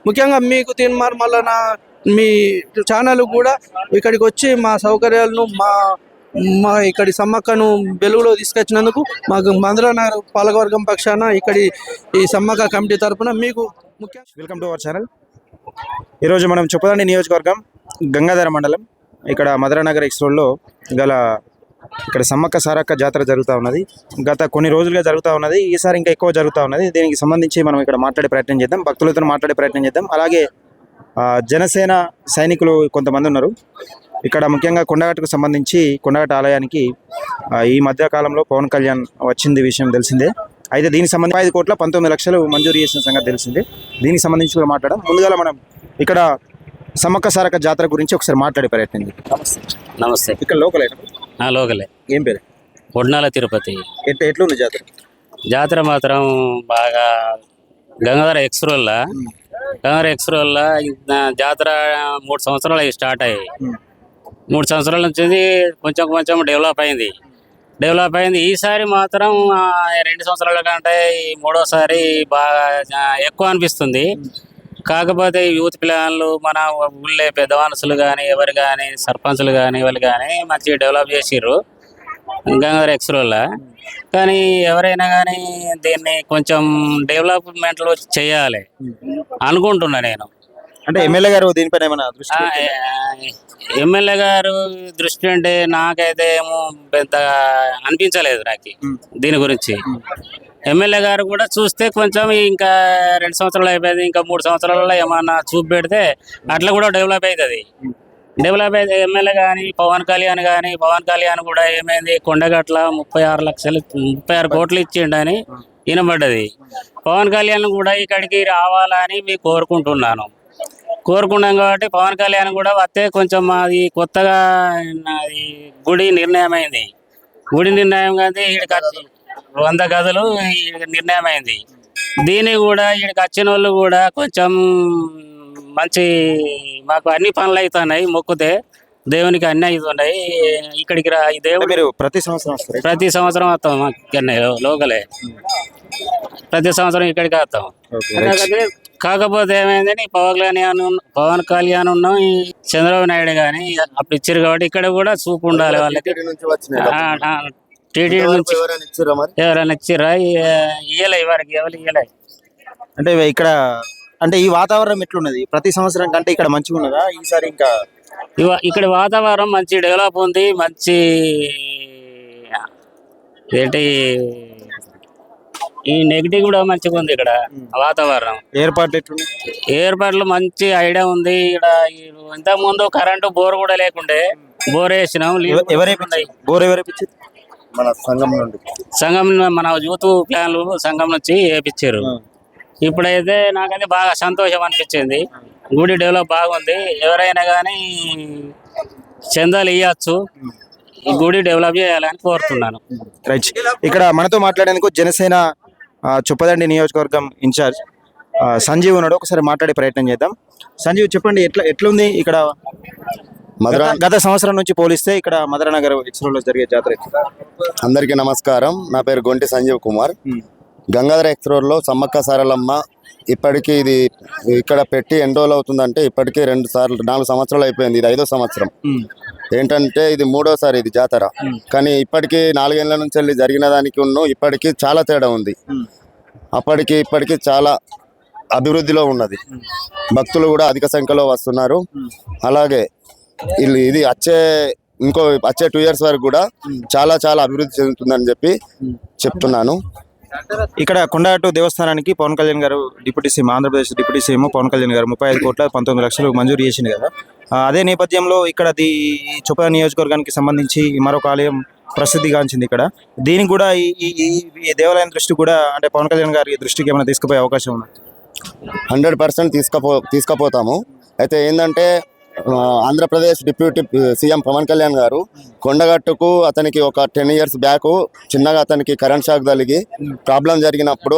ముఖ్యంగా మీకు తీన్మార్ మళ్ళా మీ ఛానల్ కూడా ఇక్కడికి వచ్చి మా సౌకర్యాలను మా ఇక్కడి సమ్మక్కను వెలుగులో తీసుకొచ్చినందుకు మాకు మందులనగర్ పాలకవర్గం పక్షాన ఇక్కడి ఈ సమ్మక్క కమిటీ తరఫున మీకు వెల్కమ్ టు అవర్ ఛానల్. ఈరోజు మనం చొప్పదండి నియోజకవర్గం గంగాధర మండలం ఇక్కడ మధురానగర్ ఎక్స్ రోడ్లో గల ఇక్కడ సమ్మక్క సారక్క జాతర జరుగుతూ ఉన్నది. గత కొన్ని రోజులుగా జరుగుతూ ఉన్నది, ఈసారి ఇంకా ఎక్కువ జరుగుతూ ఉన్నది. దీనికి సంబంధించి మనం ఇక్కడ మాట్లాడే ప్రయత్నం చేద్దాం, భక్తులతో మాట్లాడే ప్రయత్నం చేద్దాం. అలాగే జనసేన సైనికులు కొంతమంది ఉన్నారు ఇక్కడ. ముఖ్యంగా కొండగట్టుకు సంబంధించి కొండగట్టు ఆలయానికి ఈ మధ్య కాలంలో పవన్ కళ్యాణ్ వచ్చింది విషయం తెలిసిందే. అయితే దీనికి సంబంధించి 5 కోట్ల 19 లక్షలు మంజూరు చేసిన సంగతి తెలిసిందే. దీనికి సంబంధించి కూడా మాట్లాడడం. ముందుగా మనం ఇక్కడ సమ్మక్క సారక్క జాతర గురించి ఒకసారి మాట్లాడే ప్రయత్నం చేద్దాం. నమస్తే. ఇక్కడ లోకలే లోకలే. ఏం పేరు? ఒడ్నాల తిరుపతి. ఎట్లుంది జాతర? జాతర మాత్రం బాగా గంగాధర ఎక్స్రోల్లా జాతర 3 సంవత్సరాలు స్టార్ట్ అయ్యాయి. 3 సంవత్సరాల నుంచి కొంచెం కొంచెం డెవలప్ అయింది. ఈసారి మాత్రం 2 సంవత్సరాల కంటే మూడోసారి బాగా ఎక్కువ అనిపిస్తుంది. కాకపోతే యూత్ ప్లాన్లు మన ఊళ్ళో పెద్ద మనుషులు కానీ ఎవరు కానీ సర్పంచులు కానీ వాళ్ళు కానీ మంచిగా డెవలప్ చేసిర్రు గంగాధర ఎక్స్రోల్లా. కానీ ఎవరైనా కానీ దీన్ని కొంచెం డెవలప్మెంట్లో చేయాలి అనుకుంటున్నా నేను. అంటే ఎమ్మెల్యే గారు దీనిపైన ఏమైనా ఎమ్మెల్యే గారు దృష్టి అంటే నాకైతే ఏమో పెద్దగా అనిపించలేదు నాకు దీని గురించి. ఎమ్మెల్యే గారు కూడా చూస్తే కొంచెం ఇంకా 2 సంవత్సరాలు అయిపోయింది, ఇంకా 3 సంవత్సరాలలో ఏమన్నా చూపెడితే అట్లా కూడా డెవలప్ అవుతుంది. ఎమ్మెల్యే కానీ పవన్ కళ్యాణ్ కూడా ఏమైంది, కొండగట్ల 36 కోట్లు ఇచ్చిండని వినబడ్డది. పవన్ కళ్యాణ్ కూడా ఇక్కడికి రావాలని మీకు కోరుకున్నాం కాబట్టి పవన్ కళ్యాణ్ కూడా వస్తే కొంచెం అది కొత్తగా గుడి నిర్ణయం అయింది. కానీ 100 గదులు నిర్ణయం అయింది. దీన్ని కూడా ఇక్కడికి వచ్చిన వాళ్ళు కూడా కొంచెం మంచి మాకు అన్ని పనులు అవుతున్నాయి, మొక్కుతే దేవునికి అన్ని అవుతున్నాయి. ఇక్కడికి రా దేవుడు ప్రతి సంవత్సరం వస్తాం లోకలే. ప్రతి సంవత్సరం ఇక్కడికి వస్తాం. కాకపోతే ఏమైందని పవన్ కళ్యాణ్ ఉన్నాం, ఈ చంద్రబాబు నాయుడు కానీ అప్పుడు ఇచ్చారు కాబట్టి ఇక్కడ కూడా చూపు ఉండాలి వాళ్ళకి. టీటీడీ నుంచి ఎవరైనా ఇచ్చిర్రా? ఇయ్యలే, వారికి ఎవరు ఇయ్యలే. అంటే ఇక్కడ అంటే ఈ వాతావరణం ఎట్లున్నది ప్రతి సంవత్సరం కంటే ఇక్కడ మంచిగా ఉన్నదా ఈసారి? ఇంకా ఇక్కడ వాతావరణం మంచి డెవలప్ ఉంది. మంచి ఏంటి ఈ నెగిటివ్ కూడా మంచిగా ఉంది ఇక్కడ వాతావరణం. ఏర్పాట్లు మంచి ఐడియా ఉంది ఇక్కడ. ఇంతకు ముందు కరెంటు బోర్ కూడా లేకుండే, బోర్ వేసినాం. సంఘం మన యూత్ ప్లాన్లు సంఘం నుంచి వేయించారు. ఇప్పుడైతే నాకైతే బాగా సంతోషం అనిపించింది. గుడి డెవలప్ బాగుంది. ఎవరైనా కానీ చందాలు ఇవ్వచ్చు, ఈ గుడి డెవలప్ చేయాలని కోరుతున్నాను. ఇక్కడ మనతో మాట్లాడేందుకు జనసేన చొప్పదండి నియోజకవర్గం ఇన్ఛార్జ్ సంజీవ్ ఉన్నాడు. ఒకసారి మాట్లాడే ప్రయత్నం చేద్దాం. సంజీవ్, చెప్పండి, ఎట్లుంది ఇక్కడ గత సంవత్సరం నుంచి పోలిస్తే ఇక్కడ మధురానగర్ ఎక్స్ రోడ్లో జరిగే జాతర? అందరికీ నమస్కారం. నా పేరు గొంటి సంజీవ్ కుమార్. గంగాధర ఎక్స్ రోడ్లో సమ్మక్క సారలమ్మ ఇప్పటికీ ఇది ఇక్కడ పెట్టి ఎన్ని రోజులు అవుతుందంటే ఇప్పటికీ 4 సంవత్సరాలు అయిపోయింది. ఇది 5వ సంవత్సరం. ఏంటంటే ఇది 3వసారి ఇది జాతర. కానీ ఇప్పటికీ 4 ఏళ్ల నుంచి వెళ్ళి జరిగిన దానికి ఇప్పటికీ చాలా తేడా ఉంది. అప్పటికి ఇప్పటికీ చాలా అభివృద్ధిలో ఉన్నది. భక్తులు కూడా అధిక సంఖ్యలో వస్తున్నారు. అలాగే ఇది వచ్చే 2 years వరకు కూడా చాలా చాలా అభివృద్ధి చెందుతుందని చెప్తున్నాను. ఇక్కడ కొండగట్టు దేవస్థానానికి Pavan Kalyan garu deputy CM, Andhra Pradesh deputy CM Pavan Kalyan garu 35 కోట్ల 19 లక్షలు మంజూరు చేసింది కదా. అదే నేపథ్యంలో ఇక్కడ చొప్ప నియోజకవర్గానికి సంబంధించి మరొక ఆలయం ప్రసిద్ధిగాంచింది ఇక్కడ. దీనికి కూడా ఈ దేవాలయం దృష్టి కూడా అంటే పవన్ కళ్యాణ్ గారి దృష్టికి ఏమైనా తీసుకుపోయే అవకాశం ఉంది? 100% తీసుకుపోతాము. అయితే ఏంటంటే ఆంధ్రప్రదేశ్ డిప్యూటీ సీఎం పవన్ కళ్యాణ్ గారు కొండగట్టుకు అతనికి ఒక 10 years బ్యాక్ చిన్నగా అతనికి కరెంట్ షాక్ తగిలి ప్రాబ్లం జరిగినప్పుడు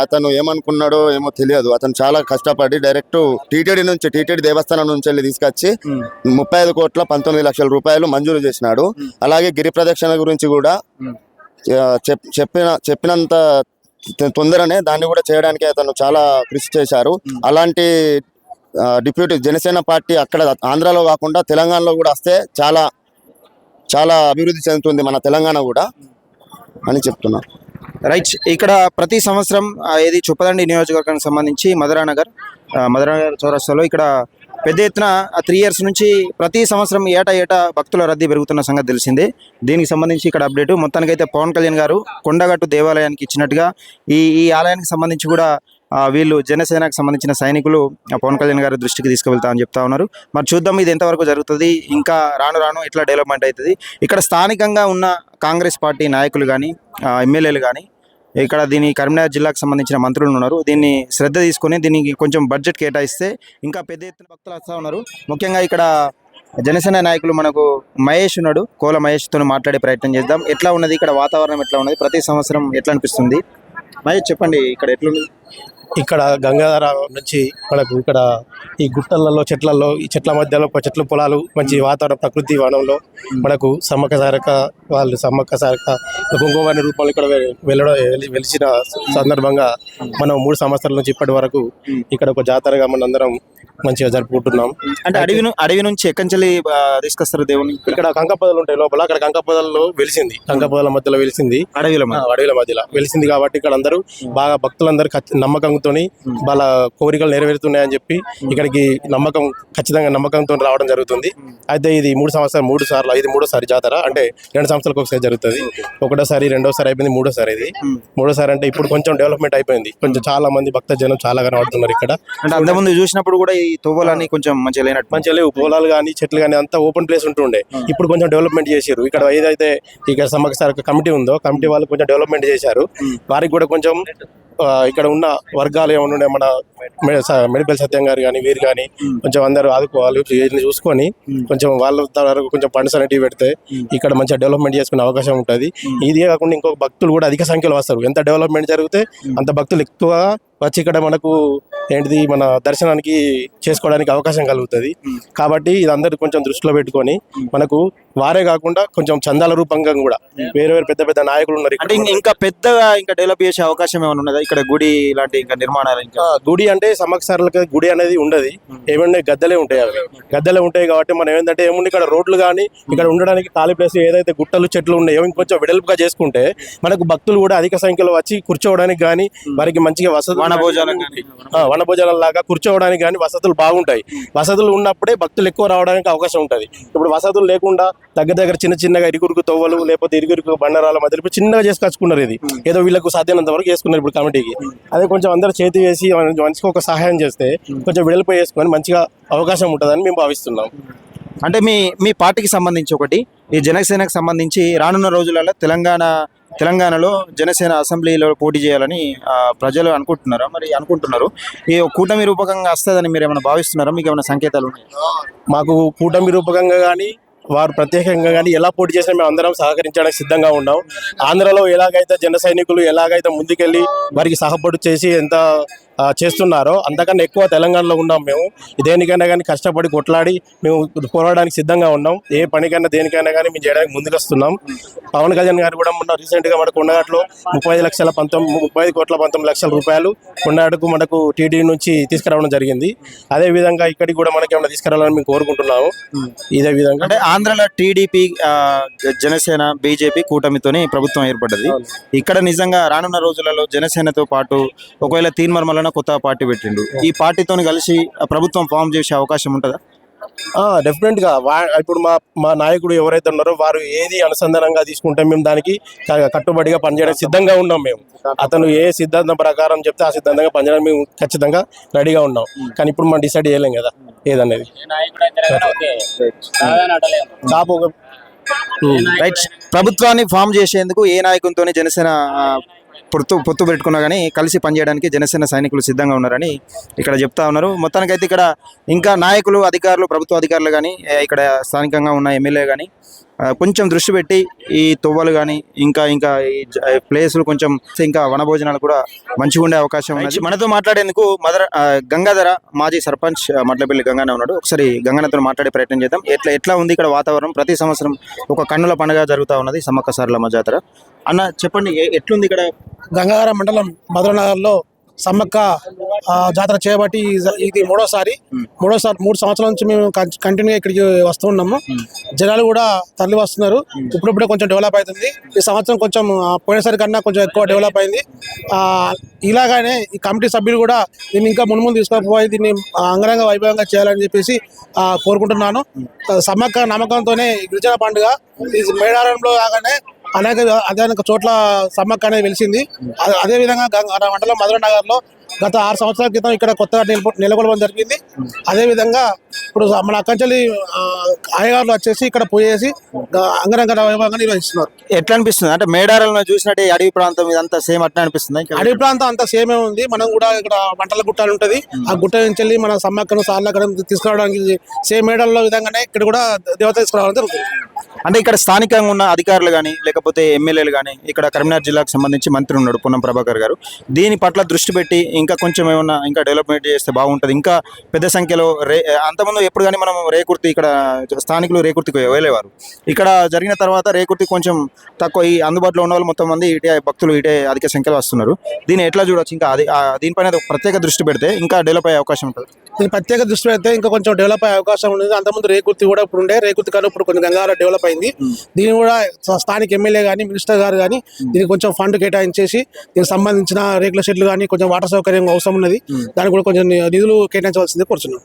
అతను ఏమనుకున్నాడో ఏమో తెలియదు. అతను చాలా కష్టపడి డైరెక్ట్ టీటీడీ దేవస్థానం నుంచి వెళ్ళి తీసుకొచ్చి 35 కోట్ల 19 లక్షల రూపాయలు మంజూరు చేసినాడు. అలాగే గిరి ప్రదక్షిణ గురించి కూడా చెప్పినంత తొందరనే దాన్ని కూడా చేయడానికి అతను చాలా కృషి చేశారు. అలాంటి డిప్యూటీ జనసేన పార్టీ అక్కడ ఆంధ్రాలో కాకుండా తెలంగాణలో కూడా వస్తే చాలా చాలా అభివృద్ధి చెందుతుంది మన తెలంగాణ కూడా అని చెప్తున్నా. రైట్, ఇక్కడ ప్రతి సంవత్సరం ఏది చొప్పదండి నియోజకవర్గానికి సంబంధించి మధురానగర్ చౌరస్తాలో ఇక్కడ పెద్ద ఎత్తున 3 years నుంచి ప్రతి సంవత్సరం ఏటా భక్తుల రద్దీ పెరుగుతున్న సంగతి తెలిసిందే. దీనికి సంబంధించి ఇక్కడ అప్డేట్ మొత్తానికైతే పవన్ కళ్యాణ్ గారు కొండగట్టు దేవాలయానికి ఇచ్చినట్టుగా ఈ ఆలయానికి సంబంధించి కూడా వీళ్ళు జనసేనకు సంబంధించిన సైనికులు పవన్ కళ్యాణ్ గారి దృష్టికి తీసుకువెళ్తామని చెప్తా ఉన్నారు. మరి చూద్దాం ఇది ఎంతవరకు జరుగుతుంది, ఇంకా రాను ఎట్లా డెవలప్మెంట్ అవుతుంది. ఇక్కడ స్థానికంగా ఉన్న కాంగ్రెస్ పార్టీ నాయకులు కానీ ఎమ్మెల్యేలు కానీ ఇక్కడ కరీంనగర్ జిల్లాకు సంబంధించిన మంత్రులు ఉన్నారు. దీన్ని శ్రద్ధ తీసుకొని దీనికి కొంచెం బడ్జెట్ కేటాయిస్తే ఇంకా పెద్ద ఎత్తున భక్తులు వస్తూ ఉన్నారు. ముఖ్యంగా ఇక్కడ జనసేన నాయకులు మనకు మహేష్ ఉన్నాడు, కోల మహేష్తో మాట్లాడే ప్రయత్నం చేద్దాం. ఎట్లా ఉన్నది ఇక్కడ వాతావరణం, ఎట్లా ఉన్నది, ప్రతి సంవత్సరం ఎట్లా అనిపిస్తుంది? మహేష్ చెప్పండి, ఇక్కడ ఎట్లుంది? ఇక్కడ గంగాధర నుంచి మనకు ఇక్కడ ఈ గుట్టలలో చెట్లలో ఈ చెట్ల మధ్యలో చెట్లు పొలాలు మంచి వాతావరణ ప్రకృతి వనంలో మనకు సమ్మక్క సారక్క కుంకుమవాణి రూపంలో ఇక్కడ వెలిసిన సందర్భంగా మనం 3 సంవత్సరాల నుంచి ఇప్పటి వరకు ఇక్కడ ఒక జాతరగా మనందరం మంచిగా జరుపుకుంటున్నాం. అంటే అడవి నుంచి ఎక్కంచెల్లి తీసుకొస్తారు దేవుని? ఇక్కడ కంకపదలు ఉంటాయి లోపల, అక్కడ కంకపదల్లో వెలిసింది, కంకపదల మధ్యలో వెలిసింది, అడవిల మధ్యలో వెలిసింది. కాబట్టి ఇక్కడ అందరూ బాగా భక్తులందరూ నమ్మకంతో వాళ్ళ కోరికలు నెరవేరుతున్నాయని చెప్పి ఇక్కడికి ఖచ్చితంగా నమ్మకంతో రావడం జరుగుతుంది. అయితే ఇది 3 సార్లు ఇది 3వ జాతర. అంటే 2 సంవత్సరాలకు ఒకసారి జరుగుతుంది. 1వ, 2వసారి అయిపోయింది, 3వసారి ఇది. 3వసారి అంటే ఇప్పుడు కొంచెం డెవలప్మెంట్ అయిపోయింది, కొంచెం చాలా మంది భక్త జనం చాలా కనబడుతున్నారు ఇక్కడ. అంటే అంతకుముందు చూసినప్పుడు కూడా ఈ తోవలన్నీ కొంచెం మంచిగా లేవు, పొలాలు కానీ చెట్లు కానీ అంతా ఓపెన్ ప్లేస్ ఉంటుండే. ఇప్పుడు కొంచెం డెవలప్మెంట్ చేశారు. ఇక్కడ ఏదైతే ఇక్కడ సమ్మక్క సారక్క కమిటీ ఉందో కమిటీ వాళ్ళు కొంచెం డెవలప్మెంట్ చేశారు. వారికి కూడా కొంచెం ఇక్కడ ఉన్న వర్గాలు ఏమన్నా మన మెడికల్ సత్యం గారు కానీ వీరు కానీ కొంచెం అందరూ ఆదుకోవాలి, చూసుకొని కొంచెం వాళ్ళ వరకు కొంచెం ఫండ్స్ అనేటివి పెడితే ఇక్కడ మంచిగా డెవలప్మెంట్ చేసుకునే అవకాశం ఉంటుంది. ఇదే కాకుండా ఇంకొక భక్తులు కూడా అధిక సంఖ్యలో వస్తారు. ఎంత డెవలప్మెంట్ జరిగితే అంత భక్తులు ఎక్కువగా వచ్చి ఇక్కడ మనకు మన దర్శనానికి చేసుకోవడానికి అవకాశం కలుగుతుంది. కాబట్టి ఇది అందరూ కొంచెం దృష్టిలో పెట్టుకొని మనకు వారే కాకుండా కొంచెం చందాల రూపంగా కూడా వేరే పెద్ద నాయకులు ఉన్నారు. అంటే ఇంకా పెద్దగా ఇంకా డెవలప్ చేసే అవకాశం ఏమైనా ఉన్నదా ఇక్కడ? గుడి ఇలాంటి ఇంకా నిర్మాణాలు? ఇంకా గుడి అంటే సమ్మక్క సారక్క గుడి అనేది ఉండదు, ఏమన్నా గద్దెలే ఉంటాయి. అవి గద్దెలే ఉంటాయి కాబట్టి మనం ఏంటంటే ఏముంది ఇక్కడ రోడ్లు కానీ ఇక్కడ ఉండడానికి ఖాళీ ప్లేస్ ఏదైతే గుట్టలు చెట్లు ఉన్నాయో ఇంకొంచెం వెడల్పుగా చేసుకుంటే మనకు భక్తులు కూడా అధిక సంఖ్యలో వచ్చి కూర్చోవడానికి కానీ వారికి మంచిగా వసతులు వనభోజనాల లాగా కూర్చోవడానికి కానీ వసతులు బాగుంటాయి. వసతులు ఉన్నప్పుడే భక్తులు ఎక్కువ రావడానికి అవకాశం ఉంటుంది. ఇప్పుడు వసతులు లేకుండా దగ్గర చిన్నగా ఇరుగురుకు తవ్వలు లేకపోతే ఇరుగురుకు బండరాల మధ్యలో ఇప్పుడు చిన్నగా చేసుకొచ్చుకున్నారు. ఇది ఏదో వీళ్ళకు సాధ్యమైనంత వరకు చేసుకున్నారు ఇప్పుడు కమిటీకి. అదే కొంచెం అందరూ చేతి వేసి మంచిగా ఒక సహాయం చేస్తే కొంచెం వెడల్పు చేసుకొని మంచిగా అవకాశం ఉంటుందని మేము భావిస్తున్నాం. అంటే మీ పార్టీకి సంబంధించి ఒకటి, ఈ జనసేనకు సంబంధించి రానున్న రోజులలో తెలంగాణలో జనసేన అసెంబ్లీలో పోటీ చేయాలని ప్రజలు అనుకుంటున్నారు. ఈ కూటమి రూపకంగా వస్తుందని మీరు ఏమైనా భావిస్తున్నారా? మీకు ఏమైనా సంకేతాలు ఉన్నాయి? మాకు కూటమి రూపకంగా కానీ వారు ప్రత్యేకంగా కానీ ఎలా పోటీ చేసినా మేము అందరం సహకరించడానికి సిద్ధంగా ఉన్నాం. ఆంధ్రలో ఎలాగైతే జన సైనికులు ఎలాగైతే ముందుకెళ్ళి వారికి సహపడి చేసి ఎంత చేస్తున్నారో అంతకన్నా ఎక్కువ తెలంగాణలో ఉన్నాం. మేము దేనికైనా కానీ కష్టపడి కొట్లాడి మేము పోరాడడానికి సిద్ధంగా ఉన్నాం. ఏ పనికైనా దేనికైనా కానీ మేము చేయడానికి ముందుకు వస్తున్నాం. పవన్ కళ్యాణ్ గారు కూడా మొన్న రీసెంట్గా మన కొండగట్లో 35,19,19 రూపాయలు కొండగట్టుకు మనకు టీడీ నుంచి తీసుకురావడం జరిగింది. అదే విధంగా ఇక్కడికి కూడా మనకి ఏమైనా తీసుకురావాలని మేము కోరుకుంటున్నాము. ఇదే విధంగా అంటే ఆంధ్రలో టీడీపీ జనసేన బీజేపీ కూటమితోనే ప్రభుత్వం ఏర్పడ్డది. ఇక్కడ నిజంగా రానున్న రోజులలో జనసేనతో పాటు ఒకవేళ తీర్మానం కొత్త పార్టీ పెట్టిండు, ఈ పార్టీతో కలిసి ప్రభుత్వం ఫామ్ చేసే అవకాశం ఉంటుందా? డెఫినెట్ గా ఇప్పుడు మా నాయకుడు ఎవరైతే ఉన్నారో వారు ఏది అనుసంధానంగా తీసుకుంటే మేము దానికి కట్టుబడిగా పనిచేయడానికి సిద్ధంగా ఉన్నాం. మేము అతను ఏ సిద్ధాంతం ప్రకారం చెప్తే ఆ సిద్ధాంతంగా పనిచేయడానికి మేము ఖచ్చితంగా రెడీగా ఉన్నాం. కానీ ఇప్పుడు మనం డిసైడ్ చేయలేం కదా ఏదనేది. రైట్, ప్రభుత్వాన్ని ఫామ్ చేసేందుకు ఏ నాయకునితోని జనసేన పొత్తు పెట్టుకున్నా కానీ కలిసి పనిచేయడానికి జనసేన సైనికులు సిద్ధంగా ఉన్నారని ఇక్కడ చెప్తా ఉన్నారు. మొత్తానికైతే ఇక్కడ ఇంకా నాయకులు, అధికారులు, ప్రభుత్వ అధికారులు కానీ ఇక్కడ స్థానికంగా ఉన్న ఎమ్మెల్యే కానీ కొంచెం దృష్టి పెట్టి ఈ తొవ్వలు కానీ ఇంకా ఈ ప్లేసులు కొంచెం ఇంకా వనభోజనాలు కూడా మంచిగా ఉండే అవకాశం ఉంది. మనతో మాట్లాడేందుకు గంగాధర మాజీ సర్పంచ్ మట్లపల్లి గంగానే ఉన్నాడు. ఒకసారి గంగానతో మాట్లాడే ప్రయత్నం చేద్దాం. ఎట్లా ఉంది ఇక్కడ వాతావరణం? ప్రతి సంవత్సరం ఒక కన్నుల పండుగ జరుగుతూ ఉన్నది సమ్మక్క సారలమ్మ జాతర. అన్న చెప్పండి, ఎట్లుంది ఇక్కడ గంగాధర మండలం మధురనగర్లో సమ్మక్క జాతర చేయబట్టి ఇది మూడోసారి 3 సంవత్సరాల నుంచి మేము కంటిన్యూగా ఇక్కడికి వస్తూ ఉన్నాము. జనాలు కూడా తరలి వస్తున్నారు. ఇప్పుడిప్పుడే కొంచెం డెవలప్ అవుతుంది. ఈ సంవత్సరం కొంచెం పోయినసారి కన్నా కొంచెం ఎక్కువ డెవలప్ అయింది. ఇలాగానే ఈ కమిటీ సభ్యులు కూడా దీన్ని ఇంకా ముందు తీసుకుపోయి దీన్ని అంగరంగ వైభవంగా చేయాలని చెప్పేసి కోరుకుంటున్నాను. సమ్మక్క నమ్మకంతోనే గిరిజన పండుగ ఈ మేడారంలో లాగానే అనేక చోట్ల సమ్మక్క అనేది వెలిసింది. అదేవిధంగా మండలం మధురనగర్లో గత 6 సంవత్సరాల క్రితం ఇక్కడ కొత్తగా నెలకొల్పడం జరిగింది. అదేవిధంగా ఇప్పుడు మన అక్కంచెల్లి అయ్యగారులు వచ్చేసి ఇక్కడ పోయేసి అంగరంగ వైభవంగా నిర్వహిస్తున్నారు. ఎట్లా అనిపిస్తుంది అంటే మేడారంలో చూసినట్టే అడవి ప్రాంతం ఇదంతా సేమ్ అట్లా అనిపిస్తుంది? అడవి ప్రాంతం అంతా సేమే ఉంది. మనం కూడా ఇక్కడ మంటల గుట్టాలు ఉంటది. ఆ గుట్ట నుంచి వెళ్ళి మన సమ్మక్కను సార్లక్కడ తీసుకురావడానికి సేమ్ మేడల్లో విధంగానే ఇక్కడ కూడా దేవత తీసుకురావడం జరుగుతుంది. అంటే ఇక్కడ స్థానికంగా ఉన్న అధికారులు కానీ లేకపోతే ఎమ్మెల్యేలు కానీ ఇక్కడ కరీంనగర్ జిల్లాకు సంబంధించి మంత్రి ఉన్నాడు పొన్నం ప్రభాకర్ గారు, దీని పట్ల దృష్టి పెట్టి ఇంకా కొంచెం ఏమన్నా ఇంకా డెవలప్మెంట్ చేస్తే బాగుంటుంది. ఇంకా పెద్ద సంఖ్యలో అంతకుముందు ఎప్పుడు కానీ మనం రేకుర్తి ఇక్కడ స్థానికులు రేకుర్తికి వెళ్ళేవారు. ఇక్కడ జరిగిన తర్వాత రేకుర్తి కొంచెం తక్కువ, ఈ అందుబాటులో ఉన్న వాళ్ళు మొత్తం మంది ఇటే భక్తులు ఇటే అధిక సంఖ్యలో వస్తున్నారు. దీన్ని ఎట్లా చూడొచ్చు? ఇంకా దీనిపైన ప్రత్యేక దృష్టి పెడితే ఇంకా డెవలప్ అయ్యే అవకాశం ఉంటుంది. దీని ప్రత్యేక దృష్టి పెడితే ఇంకా కొంచెం డెవలప్ అయ్యే అవకాశం ఉంది. అంతకుముందు రేకుర్తి కూడా ఇప్పుడు ఉండే రేకుర్తి కానీ ఇప్పుడు కొంచెం గంగాధర డెవలప్ అయింది. దీన్ని కూడా స్థానిక ఎమ్మెల్యే కానీ మినిస్టర్ గారు కానీ దీనికి కొంచెం ఫండ్ కేటాయించేసి దీనికి సంబంధించిన రేకుల షెడ్లు కానీ కొంచెం వాటర్ సౌకర్యం అవసరం ఉన్నది, దానికి కూడా కొంచెం నిధులు కేటాయించవలసింది కోరుచున్నాం.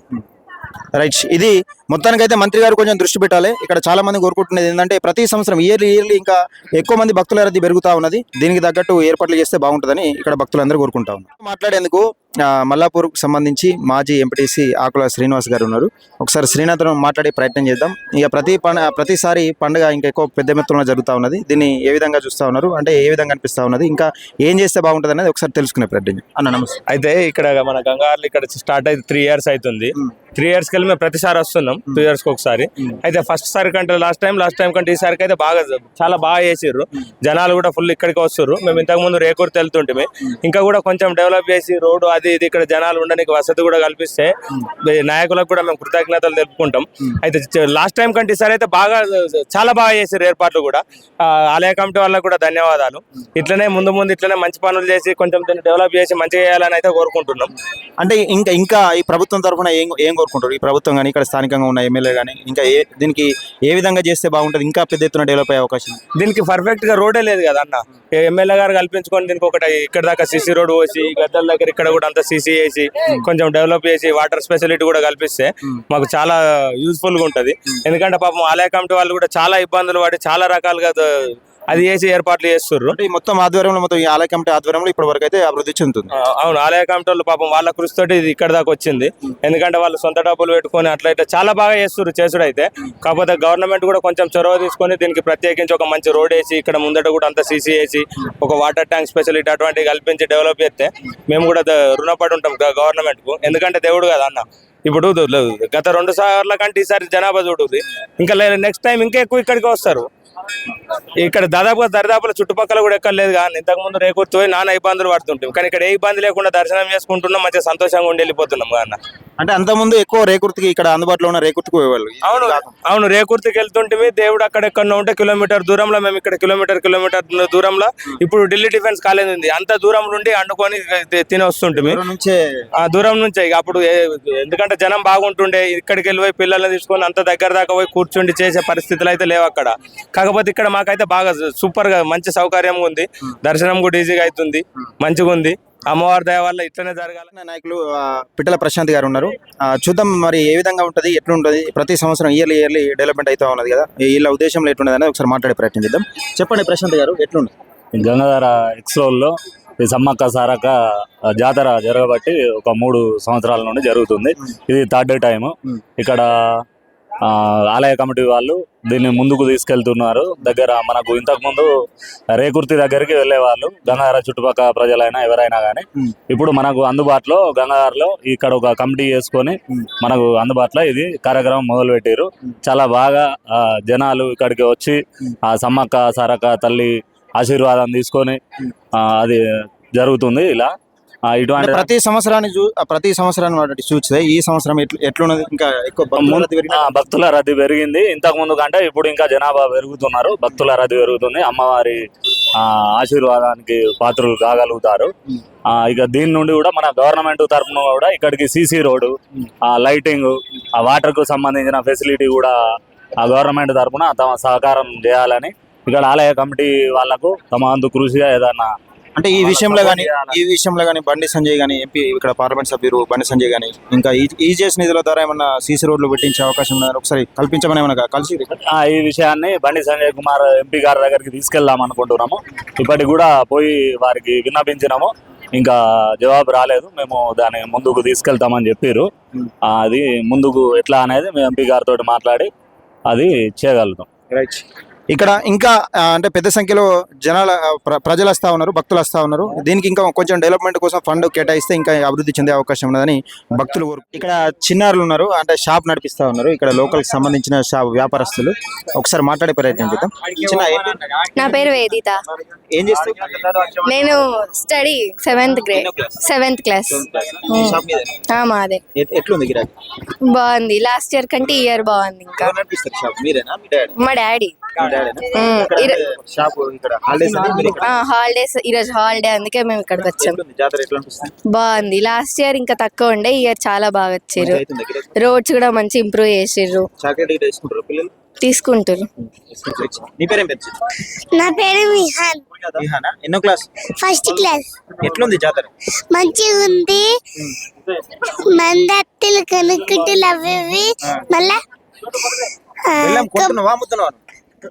రైట్, ఇది మొత్తానికైతే మంత్రి గారు కొంచెం దృష్టి పెట్టాలి. ఇక్కడ చాలా మంది కోరుకుంటున్నది ఏంటంటే ప్రతి సంవత్సరం ఇయర్లీ ఇంకా ఎక్కువ మంది భక్తుల రద్దీ పెరుగుతూ ఉన్నది. దీనికి తగ్గట్టు ఏర్పాట్లు చేస్తే బాగుంటుందని ఇక్కడ భక్తులందరూ కోరుకుంటా ఉన్నారు. మాట్లాడేందుకు మల్లాపూర్కు సంబంధించి మాజీ ఎంపీటీసీ ఆకుల శ్రీనివాస్ గారు ఉన్నారు. ఒకసారి శ్రీనాథ్తో మాట్లాడే ప్రయత్నం చేద్దాం. ఇక ప్రతిసారి పండుగ ఇంకా ఎక్కువ పెద్ద మొత్తంలో జరుగుతూ ఉన్నది. దీన్ని ఏ విధంగా చూస్తూ ఉన్నారు, అంటే ఏ విధంగా అనిపిస్తూ ఉన్నది, ఇంకా ఏం చేస్తే బాగుంటుంది అనేది ఒకసారి తెలుసుకునే ప్రయత్నం. అన్న నమస్తే. అయితే ఇక్కడ మన గంగాధర్లు ఇక్కడ స్టార్ట్ అయితే 3 years అవుతుంది. 3 years కి మేము ప్రతిసారి వస్తున్నాం, 2 years కి ఒకసారి. అయితే ఫస్ట్ సారి కంటే లాస్ట్ టైం కంటే ఈసారికి అయితే చాలా బాగా చేసిర్రు. జనాలు కూడా ఫుల్ ఇక్కడికి వస్తారు. మేము ఇంతకు ముందు రేకూర్తి వెళ్తుంటే ఇంకా కూడా కొంచెం డెవలప్ చేసి రోడ్డు అది ఇది ఇక్కడ జనాలు ఉండడానికి వసతి కూడా కల్పిస్తే నాయకులకు కూడా మేము కృతజ్ఞతలు తెలుపుకుంటాం. అయితే లాస్ట్ టైం కంటే ఈసారి అయితే చాలా బాగా చేసారు ఏర్పాట్లు కూడా. ఆలయ కమిటీ వాళ్ళకు కూడా ధన్యవాదాలు. ఇట్లనే ముందు ఇట్లనే మంచి పనులు చేసి కొంచెం దీన్ని డెవలప్ చేసి మంచిగా చేయాలని అయితే కోరుకుంటున్నాం. అంటే ఇంకా ఈ ప్రభుత్వం తరఫున ఏం కోరుకుంటారు? ఈ ప్రభుత్వం కానీ ఇక్కడ స్థానికంగా ఉన్న ఎమ్మెల్యే కానీ ఇంకా దీనికి ఏ విధంగా చేస్తే బాగుంటుంది, ఇంకా పెద్ద ఎత్తున డెవలప్ అయ్యే అవకాశం? దీనికి పర్ఫెక్ట్ గా రోడే లేదు కదా అన్న. ఎమ్మెల్యే గారు కల్పించుకొని దీనికి ఒకటి ఇక్కడ దాకా సీసీ రోడ్ పోసి గద్దల దగ్గర ఇక్కడ కూడా అంతా సీసీ వేసి కొంచెం డెవలప్ చేసి వాటర్ ఫెసిలిటీ కూడా కల్పిస్తే మాకు చాలా యూజ్ఫుల్ గా ఉంటది. ఎందుకంటే పాపం ఆలయ కమిటీ వాళ్ళు కూడా చాలా ఇబ్బందులు పడి చాలా రకాలుగా అది చేసి ఏర్పాట్లు చేస్తున్నారు. మొత్తం ఆధ్వర్యంలో మొత్తం ఈ ఆలయ కమిటీ ఆధ్వర్యంలో ఇప్పటి వరకు అయితే అభివృద్ధి చెందుతుంది. అవును, ఆలయ కమిటీ వాళ్ళు పాపం వాళ్ళ కృషితోటి ఇది ఇక్కడ దాకా వచ్చింది. ఎందుకంటే వాళ్ళు సొంత డబ్బులు పెట్టుకొని అట్లా ఇట్లా చాలా బాగా చేసుడు అయితే. కాకపోతే గవర్నమెంట్ కూడా కొంచెం చొరవ తీసుకొని దీనికి ప్రత్యేకించి ఒక మంచి రోడ్ వేసి ఇక్కడ ముందట కూడా అంతా సీసీ వేసి ఒక వాటర్ ట్యాంక్ ఫెసిలిటీ అటువంటివి కల్పించి డెవలప్ చేస్తే మేము కూడా రుణపడి ఉంటాం గవర్నమెంట్ కు. ఎందుకంటే దేవుడు కదా అన్న. ఇప్పుడు గత 2 సార్ల కంటే ఈసారి జనాభా చూడుంది. ఇంకా నెక్స్ట్ టైం ఇంకా ఎక్కువ ఇక్కడికి వస్తారు. ఇక్కడ దరిదాపుల చుట్టుపక్కల కూడా ఎక్కడ లేదు. కానీ ఇంతకు ముందు రేకూర్తి పోయి నానా ఇబ్బందులు పడుతుంటాం. కానీ ఇక్కడ ఏ ఇబ్బంది లేకుండా దర్శనం చేసుకుంటున్నాం, మంచిగా సంతోషంగా ఉండి వెళ్ళిపోతున్నాం అన్న. అంటే అంతకుముందు ఎక్కువ రేకూర్తికి ఇక్కడ అందుబాటులో ఉన్న రేకూర్తికి పోయేవాళ్ళు. అవును రేకూర్తికి వెళ్తుంటే దేవుడు అక్కడెక్కడ ఉంటే కిలోమీటర్ దూరంలో, మేము ఇక్కడ కిలోమీటర్ దూరంలో ఇప్పుడు ఢిల్లీ డిఫెన్స్ కాలేజ్ ఉంది. అంత దూరం నుండి అండుకొని తిని వస్తుంటే దూరం నుంచే. ఇక అప్పుడు ఎందుకంటే జనం బాగుంటుండే, ఇక్కడికి వెళ్ళిపోయి పిల్లల్ని తీసుకొని అంత దగ్గర దాకా పోయి కూర్చుండి చేసే పరిస్థితులు అయితే లేవు అక్కడ. కాకపోతే ఇక్కడ మాకైతే బాగా సూపర్ గా మంచి సౌకర్యంగా ఉంది. దర్శనం కూడా ఈజీగా అవుతుంది, మంచిగా ఉంది. అమ్మవారి దయ వల్ల ఇట్లనే జరగాలని నాయకులు పిట్టల ప్రశాంత్ గారు ఉన్నారు. చూద్దాం మరి ఏ విధంగా ఉంటుంది, ఎట్లుంటుంది. ప్రతి సంవత్సరం ఇయర్లీ డెవలప్మెంట్ అవుతా ఉన్నది కదా, వీళ్ళ ఉద్దేశంలో ఎట్లున్నది అనేది ఒకసారి మాట్లాడే ప్రయత్నం చేద్దాం. చెప్పండి ప్రశాంత్ గారు, ఎట్లుంది గంగాధర ఎక్స్రోల్లో ఈ సమ్మక్క సారక్క జాతర జరగబట్టి ఒక 3 సంవత్సరాల నుండి జరుగుతుంది. ఇది 3rd టైం. ఇక్కడ ఆలయ కమిటీ వాళ్ళు దీన్ని ముందుకు తీసుకెళ్తున్నారు. దగ్గర మనకు ఇంతకు ముందు రేకుర్తి దగ్గరికి వెళ్ళేవాళ్ళు గంగాధర చుట్టుపక్కల ప్రజలైనా ఎవరైనా కానీ. ఇప్పుడు మనకు అందుబాటులో గంగాధరలో ఇక్కడ ఒక కమిటీ చేసుకొని మనకు అందుబాటులో ఇది కార్యక్రమం మొదలు పెట్టారు. చాలా బాగా జనాలు ఇక్కడికి వచ్చి ఆ సమ్మక్క సారక్క తల్లి ఆశీర్వాదం తీసుకొని అది జరుగుతుంది. ఇలా ఇటువంటి ప్రతి సంవత్సరాన్ని చూస్తే ఈ సంవత్సరం ఎట్లున్నది? ఇంకా ఎక్కువ భక్తుల రద్దీ పెరిగింది. ఇంతకు ముందు కంటే ఇప్పుడు ఇంకా జనాభా పెరుగుతున్నారు, భక్తుల రద్దీ పెరుగుతుంది. అమ్మవారి ఆశీర్వాదానికి పాత్రలు కాగలుగుతారు. ఇక దీని నుండి కూడా మన గవర్నమెంట్ తరఫున కూడా ఇక్కడికి సీసీ రోడ్డు, లైటింగ్, వాటర్కు సంబంధించిన ఫెసిలిటీ కూడా ఆ గవర్నమెంట్ తరఫున తమ సహకారం చేయాలని ఇక్కడ ఆలయ కమిటీ వాళ్లకు తమ వంతు కృషిగా ఏదన్నా అంటే ఈ విషయంలో కానీ బండి సంజయ్ కానీ ఎంపీ ఇక్కడ పార్లమెంట్ సభ్యులు బండి సంజయ్ కానీ ఇంకా ఈజీఎస్ నిధుల ద్వారా ఏమన్నా సీసీ రోడ్లు పెట్టించే అవకాశం ఉందని ఒకసారి కల్పించమని ఏమన్నా కలిసి ఈ విషయాన్ని బండి సంజయ్ కుమార్ ఎంపీ గారి దగ్గరికి తీసుకెళ్దాం అనుకుంటున్నాము. ఇప్పటికి కూడా పోయి వారికి విన్నపించినాము, ఇంకా జవాబు రాలేదు. మేము దాన్ని ముందుకు తీసుకెళ్తామని చెప్పారు. అది ముందుకు ఎట్లా అనేది మేము ఎంపీ గారితో మాట్లాడి అది చేయగలుగుతాం. రైట్. ఇక్కడ ఇంకా అంటే పెద్ద సంఖ్యలో ప్రజలు వస్తూ ఉన్నారు, భక్తులు వస్తూ ఉన్నారు. దీనికి ఇంకా కొంచెం డెవలప్మెంట్ కోసం ఫండ్ కేటాయిస్తే ఇంకా అభివృద్ధి చెందే అవకాశం ఉన్నదని భక్తులు ఇక్కడ చిన్నారులు ఉన్నారు, అంటే షాప్ నడిపిస్తూ ఉన్నారు. ఇక్కడ లోకల్ సంబంధించిన వ్యాపారస్తులు ఒకసారి మాట్లాడే ప్రయత్నం చేద్దాం. చిన్న నా పేరు వేదిత. ఏం చేస్తారు? నేను స్టడీ 7th క్లాస్. మాదే. ఎట్లుంది గిరాకీ? బాగుంది. లాస్ట్ ఇయర్ కంటే ఈ ఇయర్ బాగుంది. ఇంకా మా డాడీ. హాలిడేస్ ఈరోజు హాలిడే, అందుకే మేము ఇక్కడికి వచ్చాం. బాగుంది. లాస్ట్ ఇయర్ ఇంకా తక్కువ ఉండే, ఈ ఇయర్ చాలా బాగా వచ్చారు. రోడ్స్ కూడా మంచి ఇంప్రూవ్ చేసిర్రు. తీసుకుంటారు. నా పేరు మిహాన్. ఎన్నో క్లాస్? First class. ఎట్లుంది జాతర? మంచిగా ఉంది. మందత్తులు కనుక్కుట్టులు అవి మళ్ళా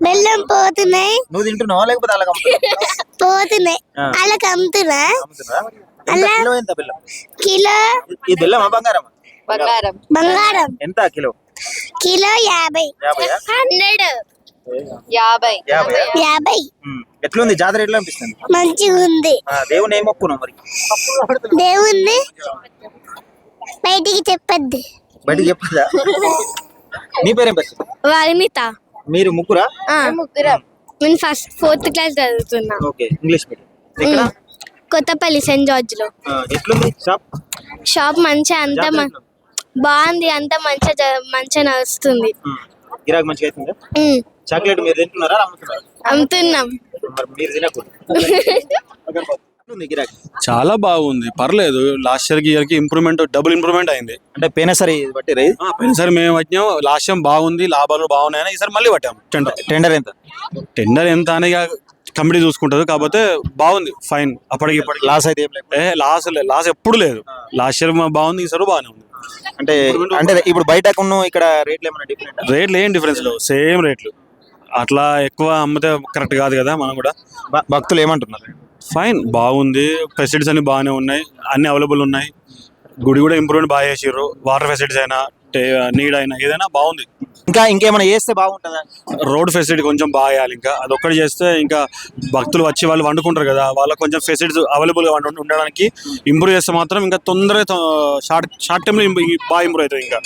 బెల్లం పోతున్నాయి. నువ్వు తింటున్నావా లేకపోతే అలా పోతున్నాయి, వాళ్ళకి అమ్ముతున్నా. అలా కిలో. ఈ బెల్లం బంగారం? బంగారం. ఎంత కిలో? కిలో 50. 50. ఎట్లుంది జాతర? ఎట్లా అనిపిస్తుంది? మంచిగా ఉంది. దేవుని ఏం మొక్కున్నావు మరి? దేవుణ్ణి బయటికి చెప్పద్దు. బయటికి చెప్పదా? నీ పేరేం పేరు? వాల్మిత. మీరు ముగ్గురా? ముగ్గురం. నేను 4th క్లాస్ చదువుతున్నా. ఓకే. English medium. ఎక్కడ? కొత్తపల్లి సెయింట్ జార్జ్ లో. ఎట్లుంది షాప్? మంచిగా, అంత బాగుంది, అంత మంచిగా నడుస్తుంది. గిరాకీ మంచిగా అవుతుందా? చాక్లెట్ మీరు తింటున్నారా అమ్ముతున్నారా? అమ్ముతున్నాం. మీరు తినకూడదు. చాలా బాగుంది, పర్లేదు. లాస్ట్ ఇయర్ కి ఇంప్రూవ్మెంట్, డబుల్ ఇంప్రూవ్మెంట్ అయింది. అంటే పోయినసారి పోయినసారి మేము వచ్చాం, లాస్ట్ టైం బాగుంది, లాభాలు బాగున్నాయని ఈసారి మళ్ళీ పట్టాము. టెండర్ ఎంత? టెండర్ ఎంత అని కమిటీ చూసుకుంటారు, కాకపోతే బాగుంది, ఫైన్. అప్పటికి లాస్ అయితే లాస్ ఎప్పుడు లేదు. లాస్ట్ ఇయర్ బాగుంది, ఈసారి బాగానే ఉంది. అంటే ఇప్పుడు బయటకు ఇక్కడ రేట్లు ఏం డిఫరెన్స్ లేవు, సేమ్ రేట్లు. అట్లా ఎక్కువ అమ్మితే కరెక్ట్ కాదు కదా. మనం కూడా భక్తులు ఏమంటున్నారు? ఫైన్, బాగుంది, ఫెసిలిటీస్ అన్ని బాగానే ఉన్నాయి, అన్ని అవైలబుల్ ఉన్నాయి. గుడి కూడా ఇంప్రూవ్మెంట్ బాగా చేసిర్రు. వాటర్ ఫెసిలిటీస్ అయినా, నీడ్ అయినా, ఏదైనా బాగుంది. ఇంకేమైనా చేస్తే బాగుంటుందా? రోడ్ ఫెసిలిటీ కొంచెం బాగా చేయాలి. ఇంకా అదొక్కటి చేస్తే ఇంకా భక్తులు వచ్చి వాళ్ళు వండుకుంటారు కదా, వాళ్ళకి కొంచెం ఫెసిలిటీస్ అవైలబుల్గా ఉండడానికి ఇంప్రూవ్ చేస్తే మాత్రం ఇంకా తొందరగా షార్ట్ టైంలో బాగా ఇంప్రూవ్ అవుతుంది. ఇంకా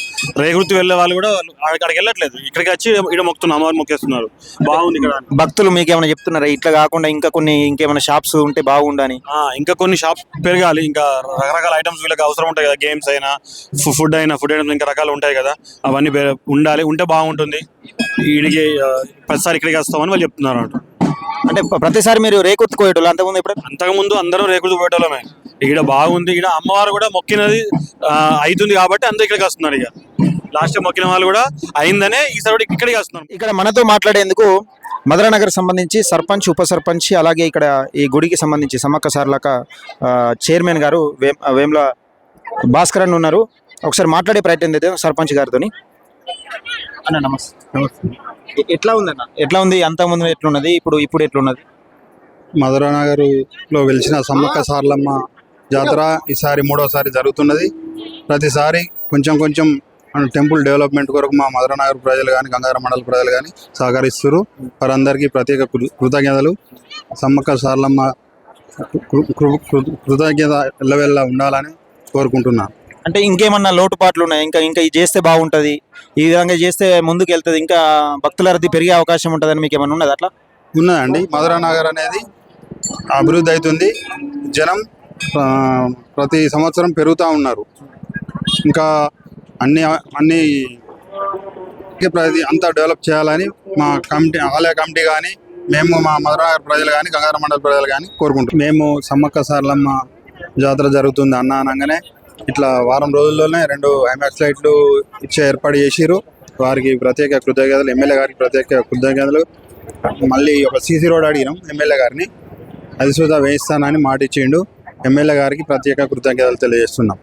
రేగుర్తి వెళ్ళే వాళ్ళు కూడా అక్కడికి వెళ్ళట్లేదు, ఇక్కడికి వచ్చి ఇక్కడ మొక్కుతున్నారు, అమ్మవారు మొక్కేస్తున్నారు. బాగుంది ఇక్కడ. భక్తులు మీకు ఏమైనా చెప్తున్నారా ఇట్లా కాకుండా ఇంకేమైనా షాప్స్ ఉంటే బాగుండని? ఇంకా కొన్ని షాప్స్ పెరగాలి, ఇంకా రకరకాల ఐటమ్స్ వీళ్ళకి అవసరం ఉంటాయి కదా, గేమ్స్ అయినా, ఫుడ్ ఐటమ్స్ ఇంకా రకాలు ఉంటాయి కదా, అవన్నీ ఉండాలి. ఉంటే బాగుంటుంది. వీడికి ప్రతిసారి ఇక్కడికి వస్తామని వాళ్ళు చెప్తున్నారు. అంటే ప్రతిసారి మీరు రేకుర్తి కోయటోళ్ళు? అంతకుముందు అందరం రేకుర్తి కోయటోళ్ళమే. ఇక్కడ బాగుంది, ఇక్కడ అమ్మవారు కూడా మొక్కినది అవుతుంది కాబట్టి అందరూ ఇక్కడికి వస్తున్నారు. ఇక లాస్ట్ మొక్కిన వాళ్ళు కూడా అయిందనే ఈసారి ఇక్కడికి వస్తున్నారు. ఇక్కడ మనతో మాట్లాడేందుకు మధురానగర్ సంబంధించి సర్పంచ్, ఉప సర్పంచ్, అలాగే ఇక్కడ ఈ గుడికి సంబంధించి సమ్మక్క సారలక్క చైర్మన్ గారు వేముల భాస్కర్ అని ఉన్నారు. ఒకసారి మాట్లాడే ప్రయత్నం చేద్దాం సర్పంచ్ గారితో. అన్న నమస్తే. ఎట్లా ఉందన్న? ఎట్లా ఉంది? అంతకుముందు ఎట్లున్నది, ఇప్పుడు ఎట్లున్నది? మధురానగర్లో వెలిసిన సమ్మక్క సారలమ్మ జాతర ఈసారి 3వసారి జరుగుతున్నది. ప్రతిసారి కొంచెం టెంపుల్ డెవలప్మెంట్ కొరకు మా మధురానగర్ ప్రజలు కానీ, గంగాధర మండల ప్రజలు కానీ సహకరిస్తారు. వారందరికీ ప్రత్యేక కృతజ్ఞతలు. సమ్మక్క సారలమ్మ కృతజ్ఞత ఎల్లవెల్ల ఉండాలని కోరుకుంటున్నాను. అంటే ఇంకేమన్నా లోటుపాట్లు ఉన్నాయి? ఇంకా ఇది చేస్తే బాగుంటుంది, ఈ విధంగా చేస్తే ముందుకు వెళ్తుంది, ఇంకా భక్తుల రద్దీ పెరిగే అవకాశం ఉంటుందని మీకు ఏమన్నా ఉన్నది? అట్లా ఉన్నదండి. మధురానగర్ అనేది అభివృద్ధి అవుతుంది. జనం ప్రతి సంవత్సరం పెరుగుతూ ఉన్నారు. ఇంకా అన్ని అంతా డెవలప్ చేయాలని మా కమిటీ, ఆలయ కమిటీ కానీ, మేము మా మధురనగర్ ప్రజలు కానీ గంగాధర మండల ప్రజలు కానీ కోరుకుంటాం. మేము సమ్మక్క సారలమ్మ జాతర జరుగుతుంది అన్న అనగానే ఇట్లా వారం రోజుల్లోనే 2 ఐమాక్స్ లైట్లు ఇచ్చే ఏర్పాటు చేసిరు. వారికి ప్రత్యేక కృతజ్ఞతలు, ఎమ్మెల్యే గారికి ప్రత్యేక కృతజ్ఞతలు. మళ్ళీ ఒక సీసీ రోడ్ అడిగినాం ఎమ్మెల్యే గారిని, అది సుధా వేయిస్తానని మాట ఇచ్చిండు. ఎమ్మెల్యే గారికి ప్రత్యేక కృతజ్ఞతలు తెలియజేస్తున్నాం.